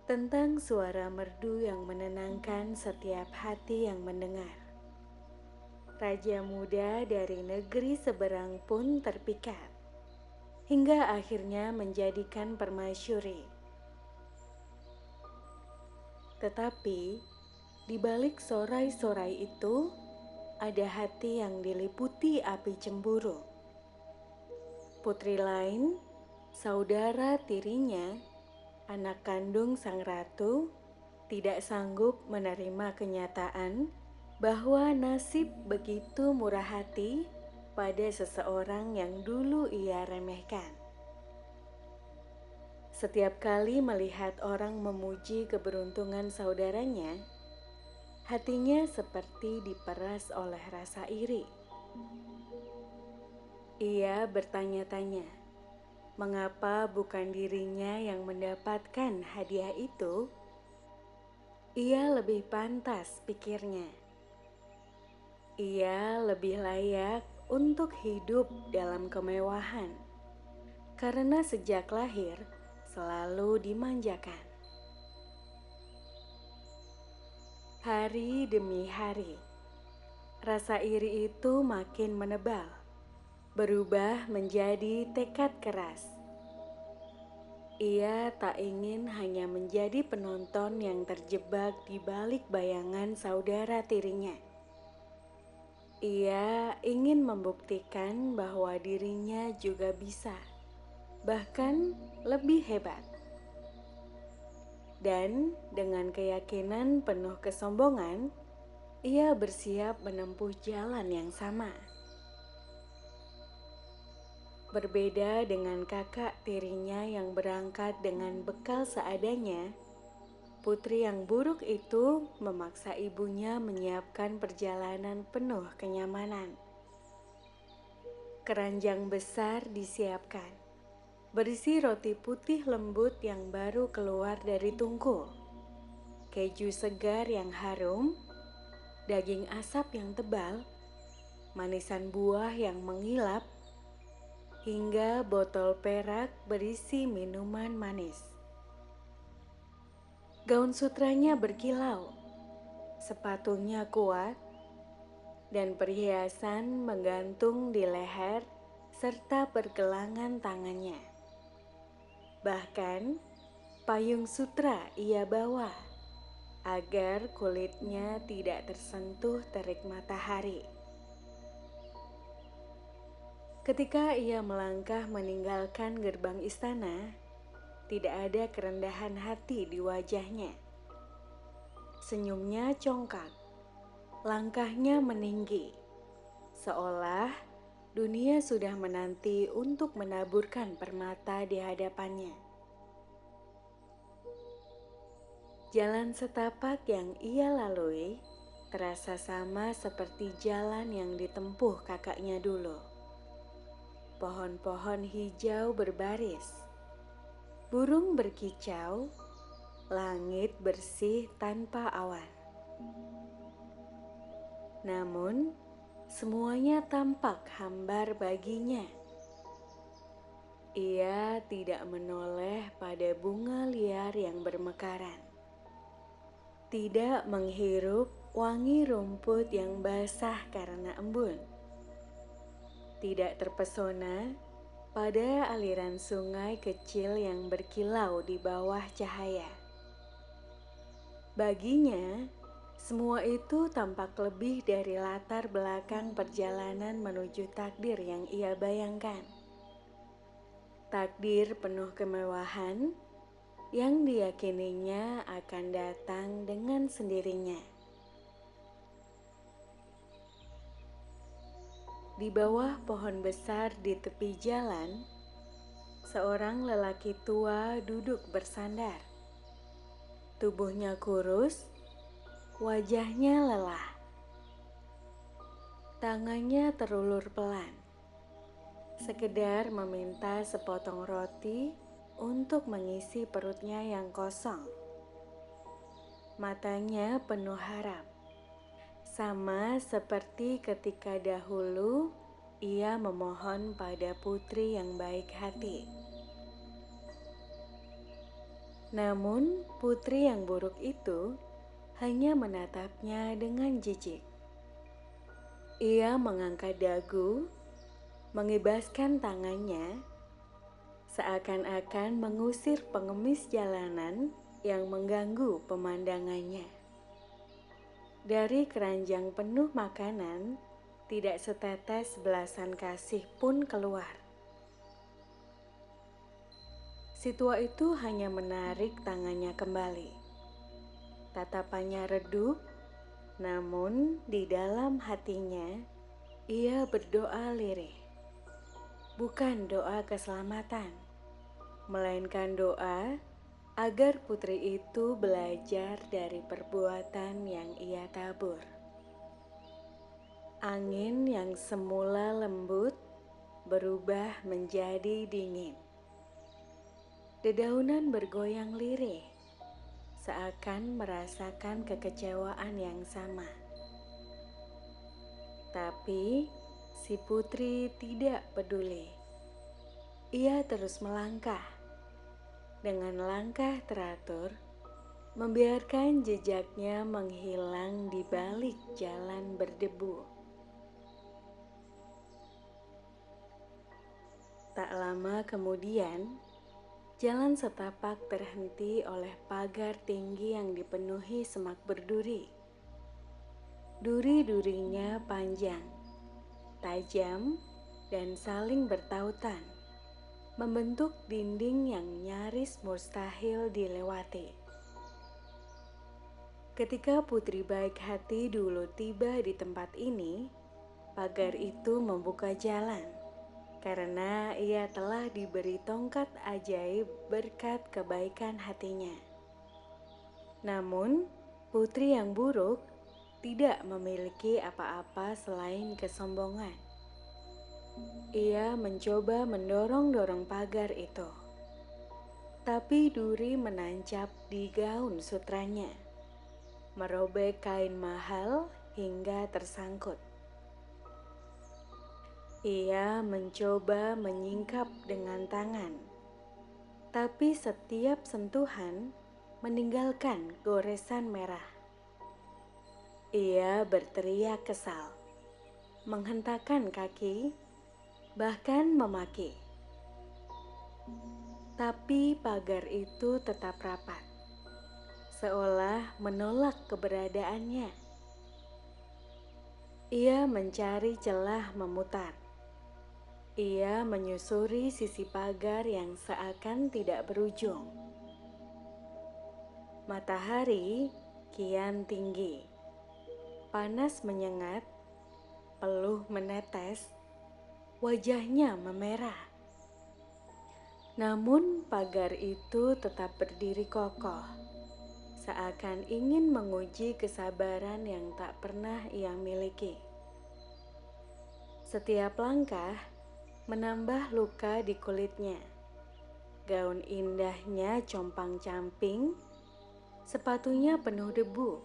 tentang suara merdu yang menenangkan setiap hati yang mendengar. Raja muda dari negeri seberang pun terpikat, hingga akhirnya menjadikan permaisuri. Tetapi, di balik sorai-sorai itu, ada hati yang diliputi api cemburu. Putri lain, saudara tirinya, anak kandung sang ratu, tidak sanggup menerima kenyataan bahwa nasib begitu murah hati pada seseorang yang dulu ia remehkan. Setiap kali melihat orang memuji keberuntungan saudaranya, hatinya seperti diperas oleh rasa iri. Ia bertanya-tanya, mengapa bukan dirinya yang mendapatkan hadiah itu? Ia lebih pantas, pikirnya. Ia lebih layak untuk hidup dalam kemewahan, karena sejak lahir selalu dimanjakan. Hari demi hari, rasa iri itu makin menebal, berubah menjadi tekad keras. Ia tak ingin hanya menjadi penonton yang terjebak di balik bayangan saudara tirinya. Ia ingin membuktikan bahwa dirinya juga bisa, bahkan lebih hebat. Dan dengan keyakinan penuh kesombongan, ia bersiap menempuh jalan yang sama. Berbeda dengan kakak tirinya yang berangkat dengan bekal seadanya, putri yang buruk itu memaksa ibunya menyiapkan perjalanan penuh kenyamanan. Keranjang besar disiapkan, berisi roti putih lembut yang baru keluar dari tungku, keju segar yang harum, daging asap yang tebal, manisan buah yang mengilap, hingga botol perak berisi minuman manis. Gaun sutranya berkilau, sepatunya kuat, dan perhiasan menggantung di leher serta pergelangan tangannya. Bahkan, payung sutra ia bawa. agar kulitnya tidak tersentuh terik matahari. Ketika ia melangkah meninggalkan gerbang istana, tidak ada kerendahan hati di wajahnya. Senyumnya congkak, langkahnya meninggi, seolah dunia sudah menanti untuk menaburkan permata di hadapannya. Jalan setapak yang ia lalui terasa sama seperti jalan yang ditempuh kakaknya dulu. Pohon-pohon hijau berbaris, burung berkicau, langit bersih tanpa awan. Namun, semuanya tampak hambar baginya. Ia tidak menoleh pada bunga liar yang bermekaran, tidak menghirup wangi rumput yang basah karena embun, tidak terpesona pada aliran sungai kecil yang berkilau di bawah cahaya. Baginya, semua itu tampak lebih dari latar belakang perjalanan menuju takdir yang ia bayangkan. Takdir penuh kemewahan yang diyakininya akan datang dengan sendirinya. Di bawah pohon besar di tepi jalan, seorang lelaki tua duduk bersandar. Tubuhnya kurus, wajahnya lelah. Tangannya terulur pelan, sekedar meminta sepotong roti untuk mengisi perutnya yang kosong. Matanya penuh harap, sama seperti ketika dahulu ia memohon pada putri yang baik hati. Namun putri yang buruk itu hanya menatapnya dengan jijik. Ia mengangkat dagu, mengibaskan tangannya, seakan-akan mengusir pengemis jalanan yang mengganggu pemandangannya. Dari keranjang penuh makanan, tidak setetes belasan kasih pun keluar. Si tua itu hanya menarik tangannya kembali. Tatapannya redup, namun di dalam hatinya ia berdoa lirih. Bukan doa keselamatan, melainkan doa agar putri itu belajar dari perbuatan yang ia tabur. Angin yang semula lembut berubah menjadi dingin. Dedaunan bergoyang lirih, seakan merasakan kekecewaan yang sama. Tapi si putri tidak peduli. Ia terus melangkah. Dengan langkah teratur, membiarkan jejaknya menghilang di balik jalan berdebu. Tak lama kemudian, jalan setapak terhenti oleh pagar tinggi yang dipenuhi semak berduri. Duri-durinya panjang, tajam, dan saling bertautan, membentuk dinding yang nyaris mustahil dilewati. Ketika putri baik hati dulu tiba di tempat ini, pagar itu membuka jalan karena ia telah diberi tongkat ajaib berkat kebaikan hatinya. Namun, putri yang buruk tidak memiliki apa-apa selain kesombongan. Ia mencoba mendorong-dorong pagar itu, tapi duri menancap di gaun sutranya, merobek kain mahal hingga tersangkut. Ia mencoba menyingkap dengan tangan, tapi setiap sentuhan meninggalkan goresan merah. Ia berteriak kesal, menghentakkan kaki, bahkan memaki. Tapi pagar itu tetap rapat, seolah menolak keberadaannya. Ia mencari celah memutar. Ia menyusuri sisi pagar yang seakan tidak berujung. Matahari kian tinggi. Panas menyengat, peluh menetes, wajahnya memerah. Namun pagar itu tetap berdiri kokoh, seakan ingin menguji kesabaran yang tak pernah ia miliki. Setiap langkah menambah luka di kulitnya. Gaun indahnya compang-camping, sepatunya penuh debu.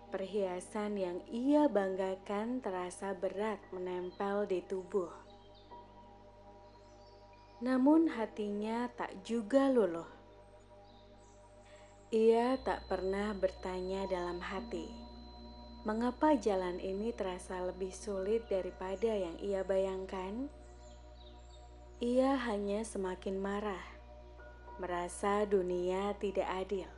Perhiasan yang ia banggakan terasa berat menempel di tubuh. Namun hatinya tak juga luluh. Ia tak pernah bertanya dalam hati, mengapa jalan ini terasa lebih sulit daripada yang ia bayangkan? Ia hanya semakin marah, merasa dunia tidak adil.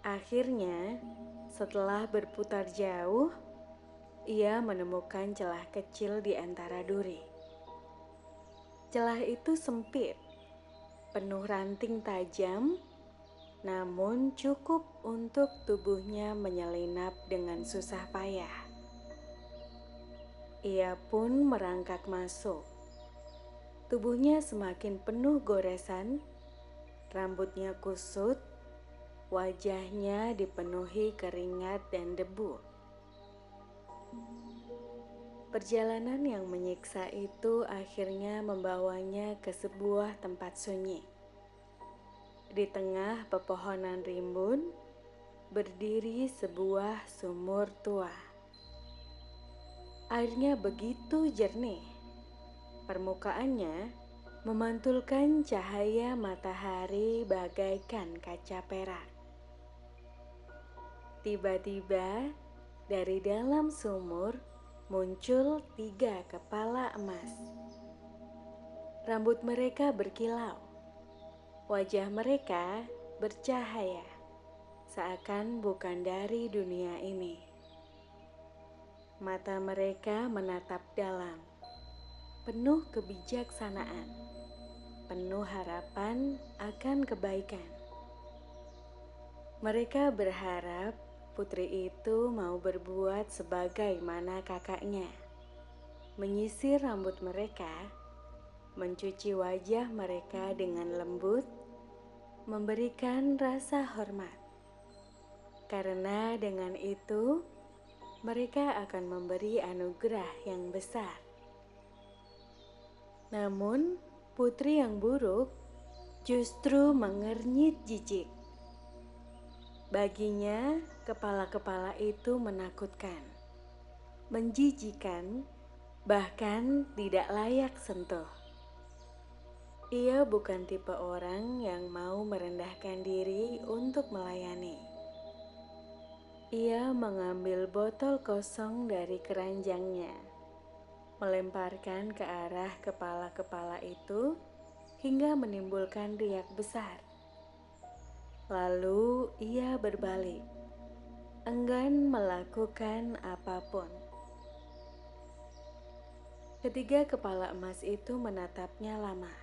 Akhirnya, setelah berputar jauh, ia menemukan celah kecil di antara duri. Celah itu sempit, penuh ranting tajam, namun cukup untuk tubuhnya menyelinap dengan susah payah. Ia pun merangkak masuk. Tubuhnya semakin penuh goresan, rambutnya kusut, wajahnya dipenuhi keringat dan debu. Perjalanan yang menyiksa itu akhirnya membawanya ke sebuah tempat sunyi. Di tengah pepohonan rimbun, berdiri sebuah sumur tua. Airnya begitu jernih, permukaannya memantulkan cahaya matahari bagaikan kaca perak. Tiba-tiba dari dalam sumur muncul 3 kepala emas. Rambut mereka berkilau, wajah mereka bercahaya, seakan bukan dari dunia ini. Mata mereka menatap dalam, penuh kebijaksanaan, penuh harapan akan kebaikan. Mereka berharap putri itu mau berbuat sebagaimana kakaknya, menyisir rambut mereka, mencuci wajah mereka dengan lembut, memberikan rasa hormat. Karena dengan itu, mereka akan memberi anugerah yang besar. Namun, putri yang buruk justru mengernyit jijik. Baginya, kepala-kepala itu menakutkan, menjijikan, bahkan tidak layak sentuh. Ia bukan tipe orang yang mau merendahkan diri untuk melayani. Ia mengambil botol kosong dari keranjangnya, melemparkan ke arah kepala-kepala itu hingga menimbulkan riak besar. Lalu ia berbalik, enggan melakukan apapun. Ketiga kepala emas itu menatapnya lama.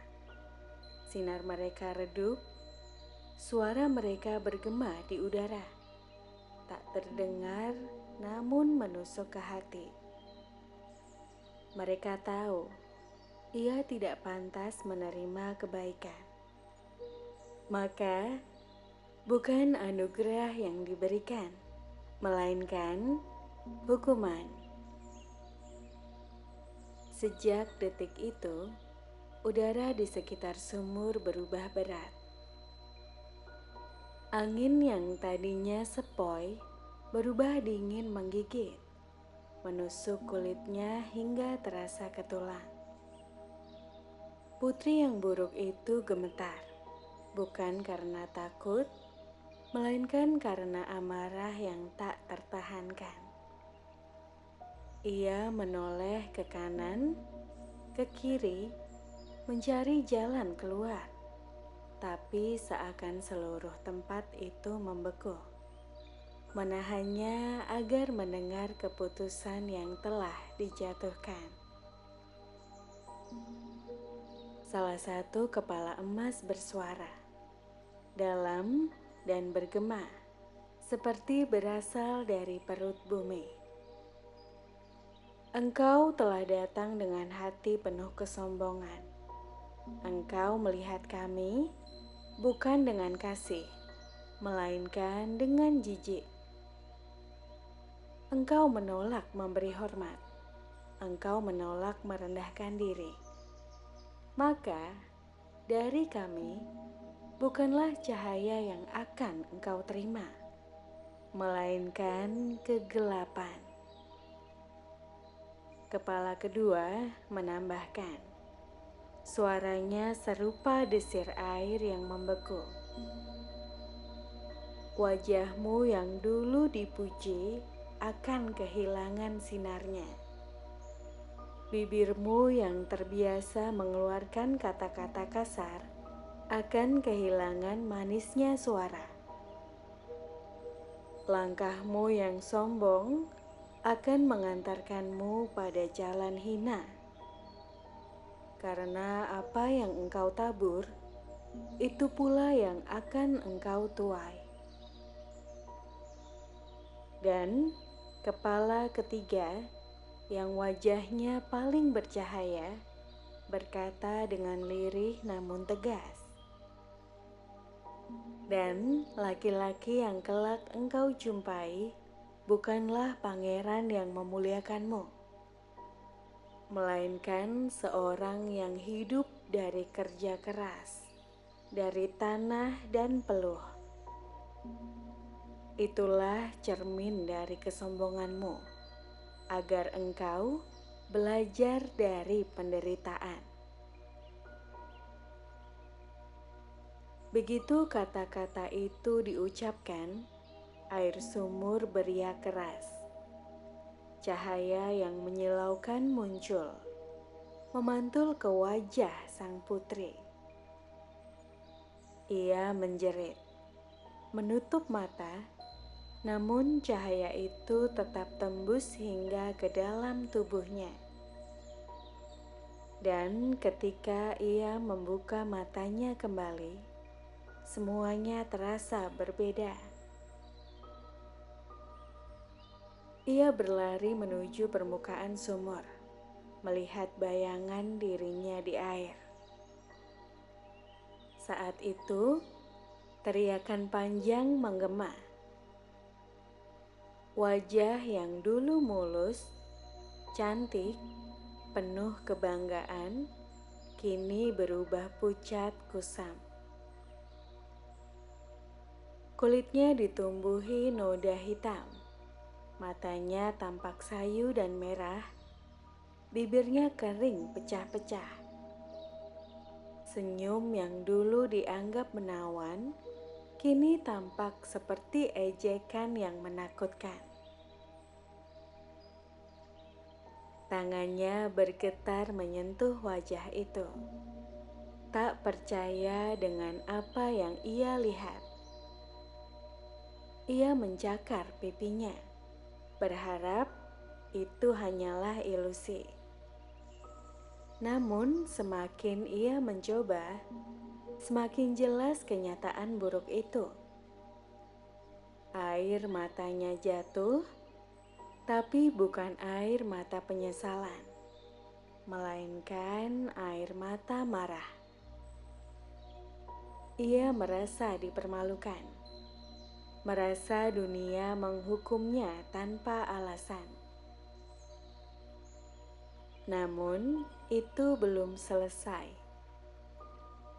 Sinar mereka redup, suara mereka bergema di udara. Tak terdengar, namun menusuk ke hati. Mereka tahu ia tidak pantas menerima kebaikan. Maka, bukan anugerah yang diberikan, melainkan hukuman. Sejak detik itu, udara di sekitar sumur berubah berat. Angin yang tadinya sepoi berubah dingin menggigit, menusuk kulitnya hingga terasa ke tulang. Putri yang buruk itu gemetar, bukan karena takut, melainkan karena amarah yang tak tertahankan. Ia menoleh ke kanan, ke kiri, mencari jalan keluar. tapi seakan seluruh tempat itu membeku, menahannya agar mendengar keputusan yang telah dijatuhkan. Salah satu kepala emas bersuara, dalam dan bergema, seperti berasal dari perut bumi. Engkau telah datang dengan hati penuh kesombongan. Engkau melihat kami bukan dengan kasih, melainkan dengan jijik. Engkau menolak memberi hormat. Engkau menolak merendahkan diri. Maka dari kami bukanlah cahaya yang akan engkau terima, melainkan kegelapan. Kepala kedua menambahkan, suaranya serupa desir air yang membeku. Wajahmu yang dulu dipuji akan kehilangan sinarnya. Bibirmu yang terbiasa mengeluarkan kata-kata kasar akan kehilangan manisnya suara. Langkahmu yang sombong akan mengantarkanmu pada jalan hina. Karena apa yang engkau tabur, itu pula yang akan engkau tuai. Dan kepala ketiga, yang wajahnya paling bercahaya, berkata dengan lirih namun tegas, dan laki-laki yang kelak engkau jumpai bukanlah pangeran yang memuliakanmu, melainkan seorang yang hidup dari kerja keras, dari tanah dan peluh. Itulah cermin dari kesombonganmu, agar engkau belajar dari penderitaan. Begitu kata-kata itu diucapkan, air sumur beriak keras. Cahaya yang menyilaukan muncul, memantul ke wajah sang putri. Ia menjerit, menutup mata, namun cahaya itu tetap tembus hingga ke dalam tubuhnya. Dan ketika ia membuka matanya kembali, semuanya terasa berbeda. Ia berlari menuju permukaan sumur, melihat bayangan dirinya di air. Saat itu, teriakan panjang menggema. Wajah yang dulu mulus, cantik, penuh kebanggaan, kini berubah pucat kusam. Kulitnya ditumbuhi noda hitam, matanya tampak sayu dan merah, bibirnya kering pecah-pecah. Senyum yang dulu dianggap menawan, kini tampak seperti ejekan yang menakutkan. Tangannya bergetar menyentuh wajah itu, tak percaya dengan apa yang ia lihat. Ia mencakar pipinya, berharap itu hanyalah ilusi. Namun semakin ia mencoba, semakin jelas kenyataan buruk itu. Air matanya jatuh, tapi bukan air mata penyesalan, melainkan air mata marah. Ia merasa dipermalukan, merasa dunia menghukumnya tanpa alasan. Namun itu belum selesai.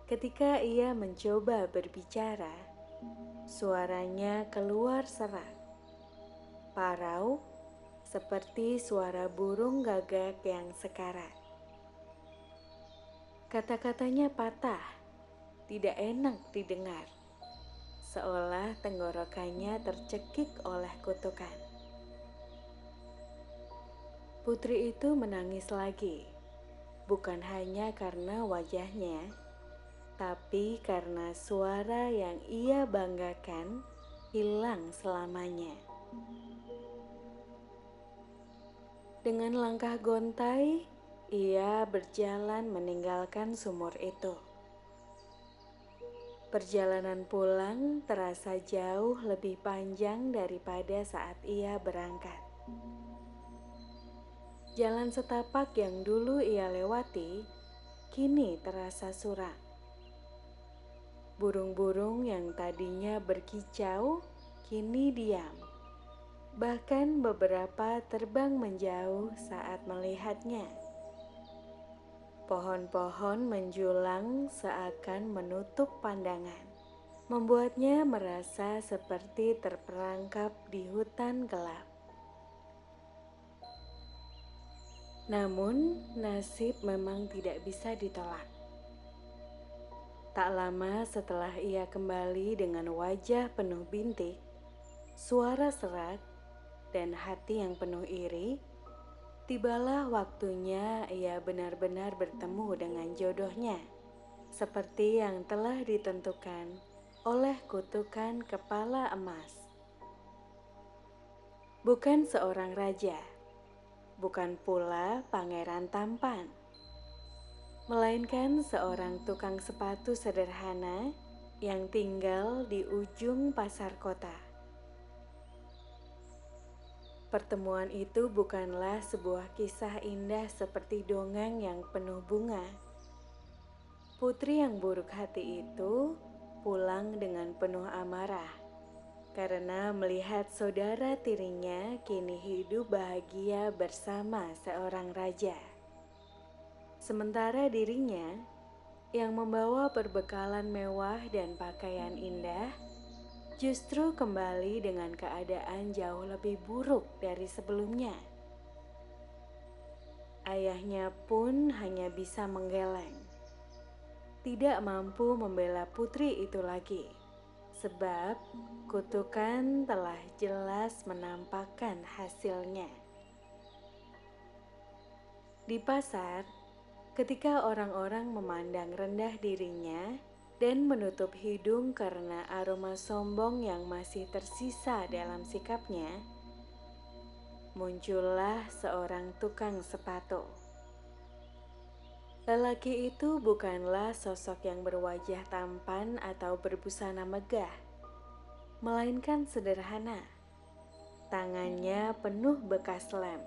Ketika ia mencoba berbicara, suaranya keluar serak, parau, seperti suara burung gagak yang sekarat. Kata-katanya patah, tidak enak didengar, seolah tenggorokannya tercekik oleh kutukan. Putri itu menangis lagi, bukan hanya karena wajahnya, tapi karena suara yang ia banggakan hilang selamanya. Dengan langkah gontai, ia berjalan meninggalkan sumur itu. Perjalanan pulang terasa jauh lebih panjang daripada saat ia berangkat. Jalan setapak yang dulu ia lewati, kini terasa suram. Burung-burung yang tadinya berkicau, kini diam. Bahkan beberapa terbang menjauh saat melihatnya. Pohon-pohon menjulang seakan menutup pandangan, membuatnya merasa seperti terperangkap di hutan gelap. Namun, nasib memang tidak bisa ditolak. Tak lama setelah ia kembali dengan wajah penuh bintik, suara serak, dan hati yang penuh iri, tibalah waktunya ia benar-benar bertemu dengan jodohnya, seperti yang telah ditentukan oleh kutukan kepala emas. Bukan seorang raja, bukan pula pangeran tampan, melainkan seorang tukang sepatu sederhana yang tinggal di ujung pasar kota. Pertemuan itu bukanlah sebuah kisah indah seperti dongeng yang penuh bunga. Putri yang buruk hati itu pulang dengan penuh amarah karena melihat saudara tirinya kini hidup bahagia bersama seorang raja. Sementara dirinya yang membawa perbekalan mewah dan pakaian indah justru kembali dengan keadaan jauh lebih buruk dari sebelumnya. Ayahnya pun hanya bisa menggeleng, tidak mampu membela putri itu lagi, sebab kutukan telah jelas menampakkan hasilnya. Di pasar, ketika orang-orang memandang rendah dirinya dan menutup hidung karena aroma sombong yang masih tersisa dalam sikapnya, muncullah seorang tukang sepatu. Lelaki itu bukanlah sosok yang berwajah tampan atau berbusana megah, melainkan sederhana. Tangannya penuh bekas lem,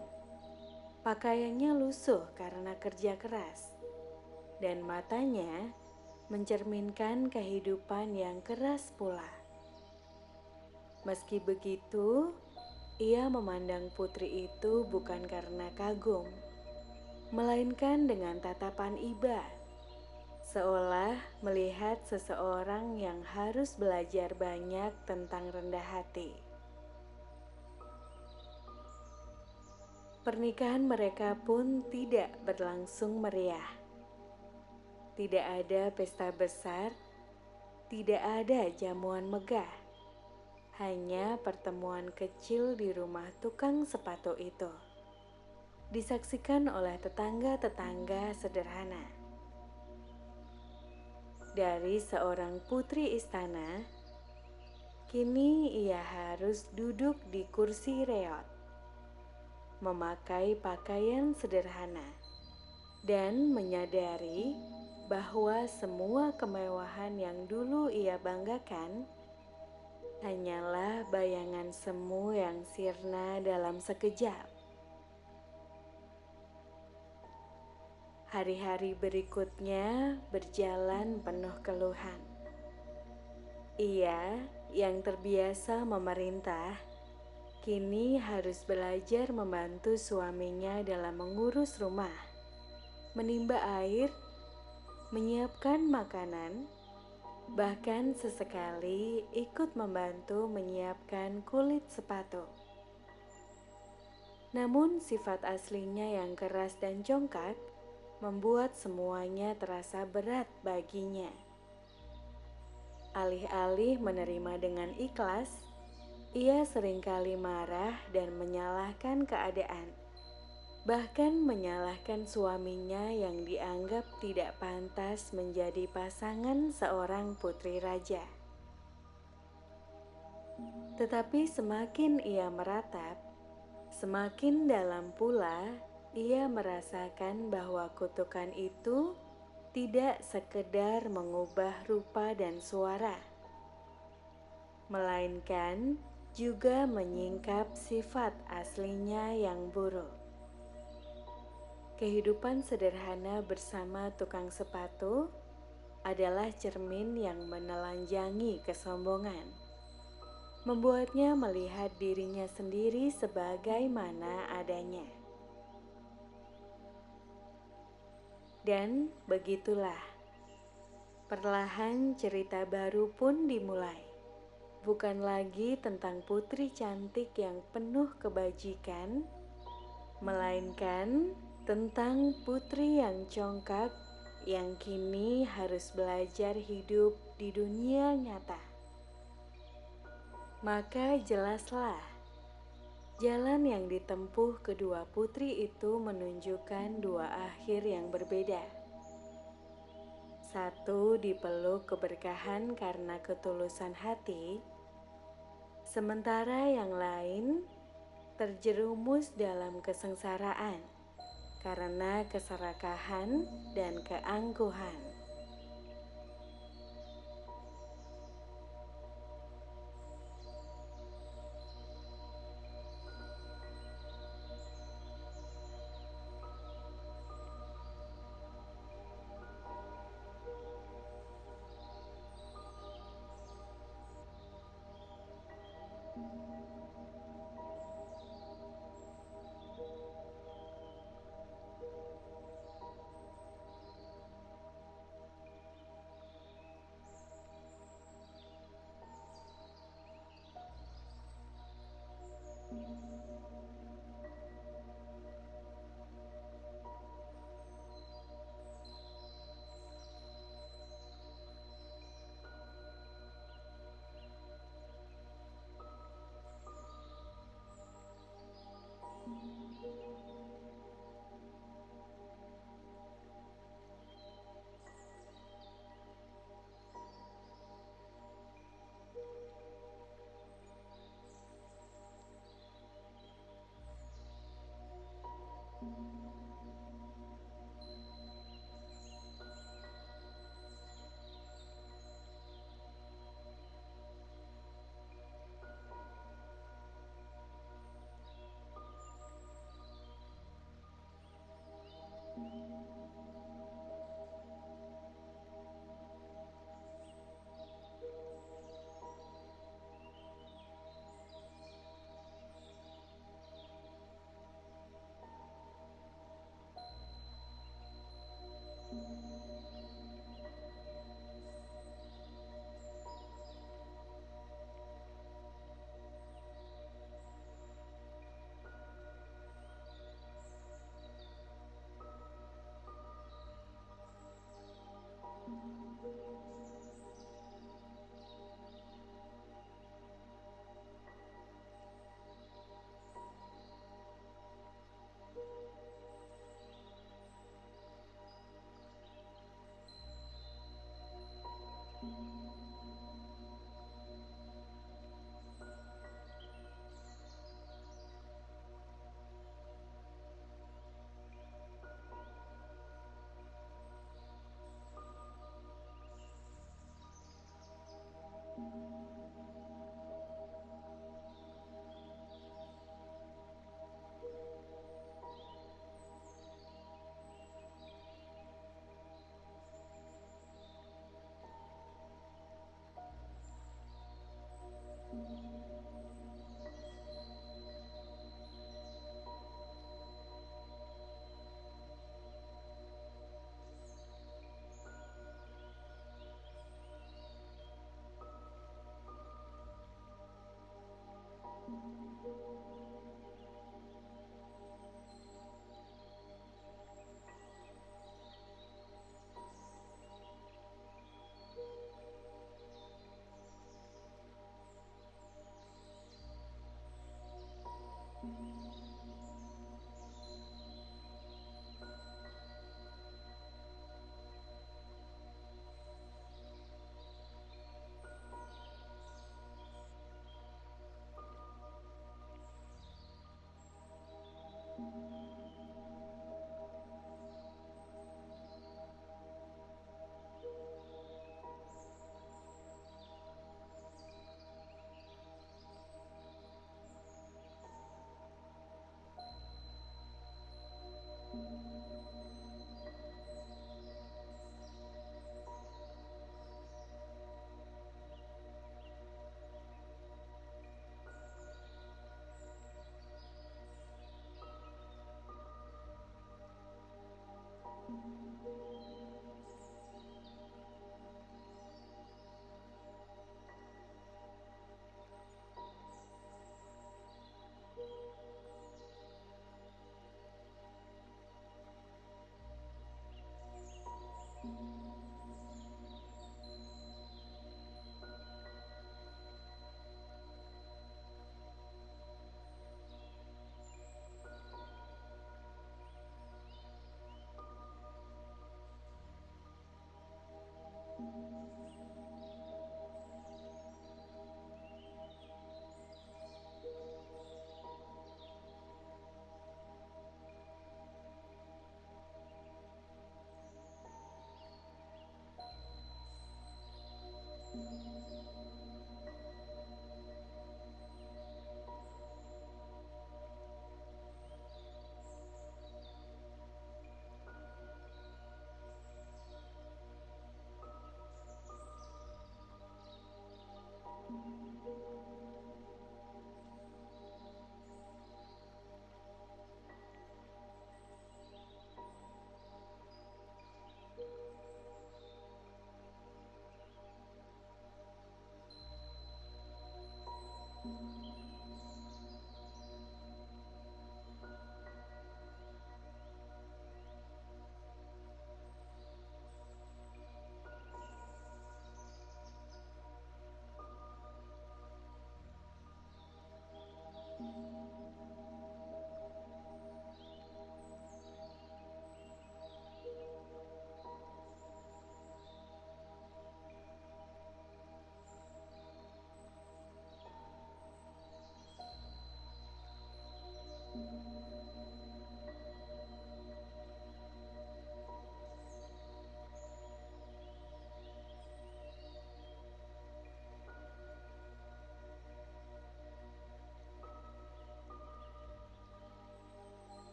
pakaiannya lusuh karena kerja keras, dan matanya mencerminkan kehidupan yang keras pula. Meski begitu, ia memandang putri itu bukan karena kagum, melainkan dengan tatapan iba, seolah melihat seseorang yang harus belajar banyak tentang rendah hati. Pernikahan mereka pun tidak berlangsung meriah. Tidak ada pesta besar, tidak ada jamuan megah, hanya pertemuan kecil di rumah tukang sepatu itu, disaksikan oleh tetangga-tetangga sederhana. Dari seorang putri istana, kini ia harus duduk di kursi reot, memakai pakaian sederhana, dan menyadari bahwa semua kemewahan yang dulu ia banggakan hanyalah bayangan semu yang sirna dalam sekejap. Hari-hari berikutnya berjalan penuh keluhan. Ia yang terbiasa memerintah, kini harus belajar membantu suaminya dalam mengurus rumah, menimba air, menyiapkan makanan, bahkan sesekali ikut membantu menyiapkan kulit sepatu. Namun sifat aslinya yang keras dan congkak membuat semuanya terasa berat baginya. Alih-alih menerima dengan ikhlas, ia seringkali marah dan menyalahkan keadaan. bahkan menyalahkan suaminya yang dianggap tidak pantas menjadi pasangan seorang putri raja. Tetapi semakin ia meratap, semakin dalam pula ia merasakan bahwa kutukan itu tidak sekedar mengubah rupa dan suara, melainkan juga menyingkap sifat aslinya yang buruk. Kehidupan sederhana bersama tukang sepatu adalah cermin yang menelanjangi kesombongan, membuatnya melihat dirinya sendiri sebagaimana adanya. Dan begitulah, perlahan cerita baru pun dimulai. Bukan lagi tentang putri cantik yang penuh kebajikan, melainkan tentang putri yang congkak yang kini harus belajar hidup di dunia nyata. Maka jelaslah, jalan yang ditempuh kedua putri itu menunjukkan dua akhir yang berbeda. Satu dipeluk keberkahan karena ketulusan hati, sementara yang lain terjerumus dalam kesengsaraan karena keserakahan dan keangkuhan.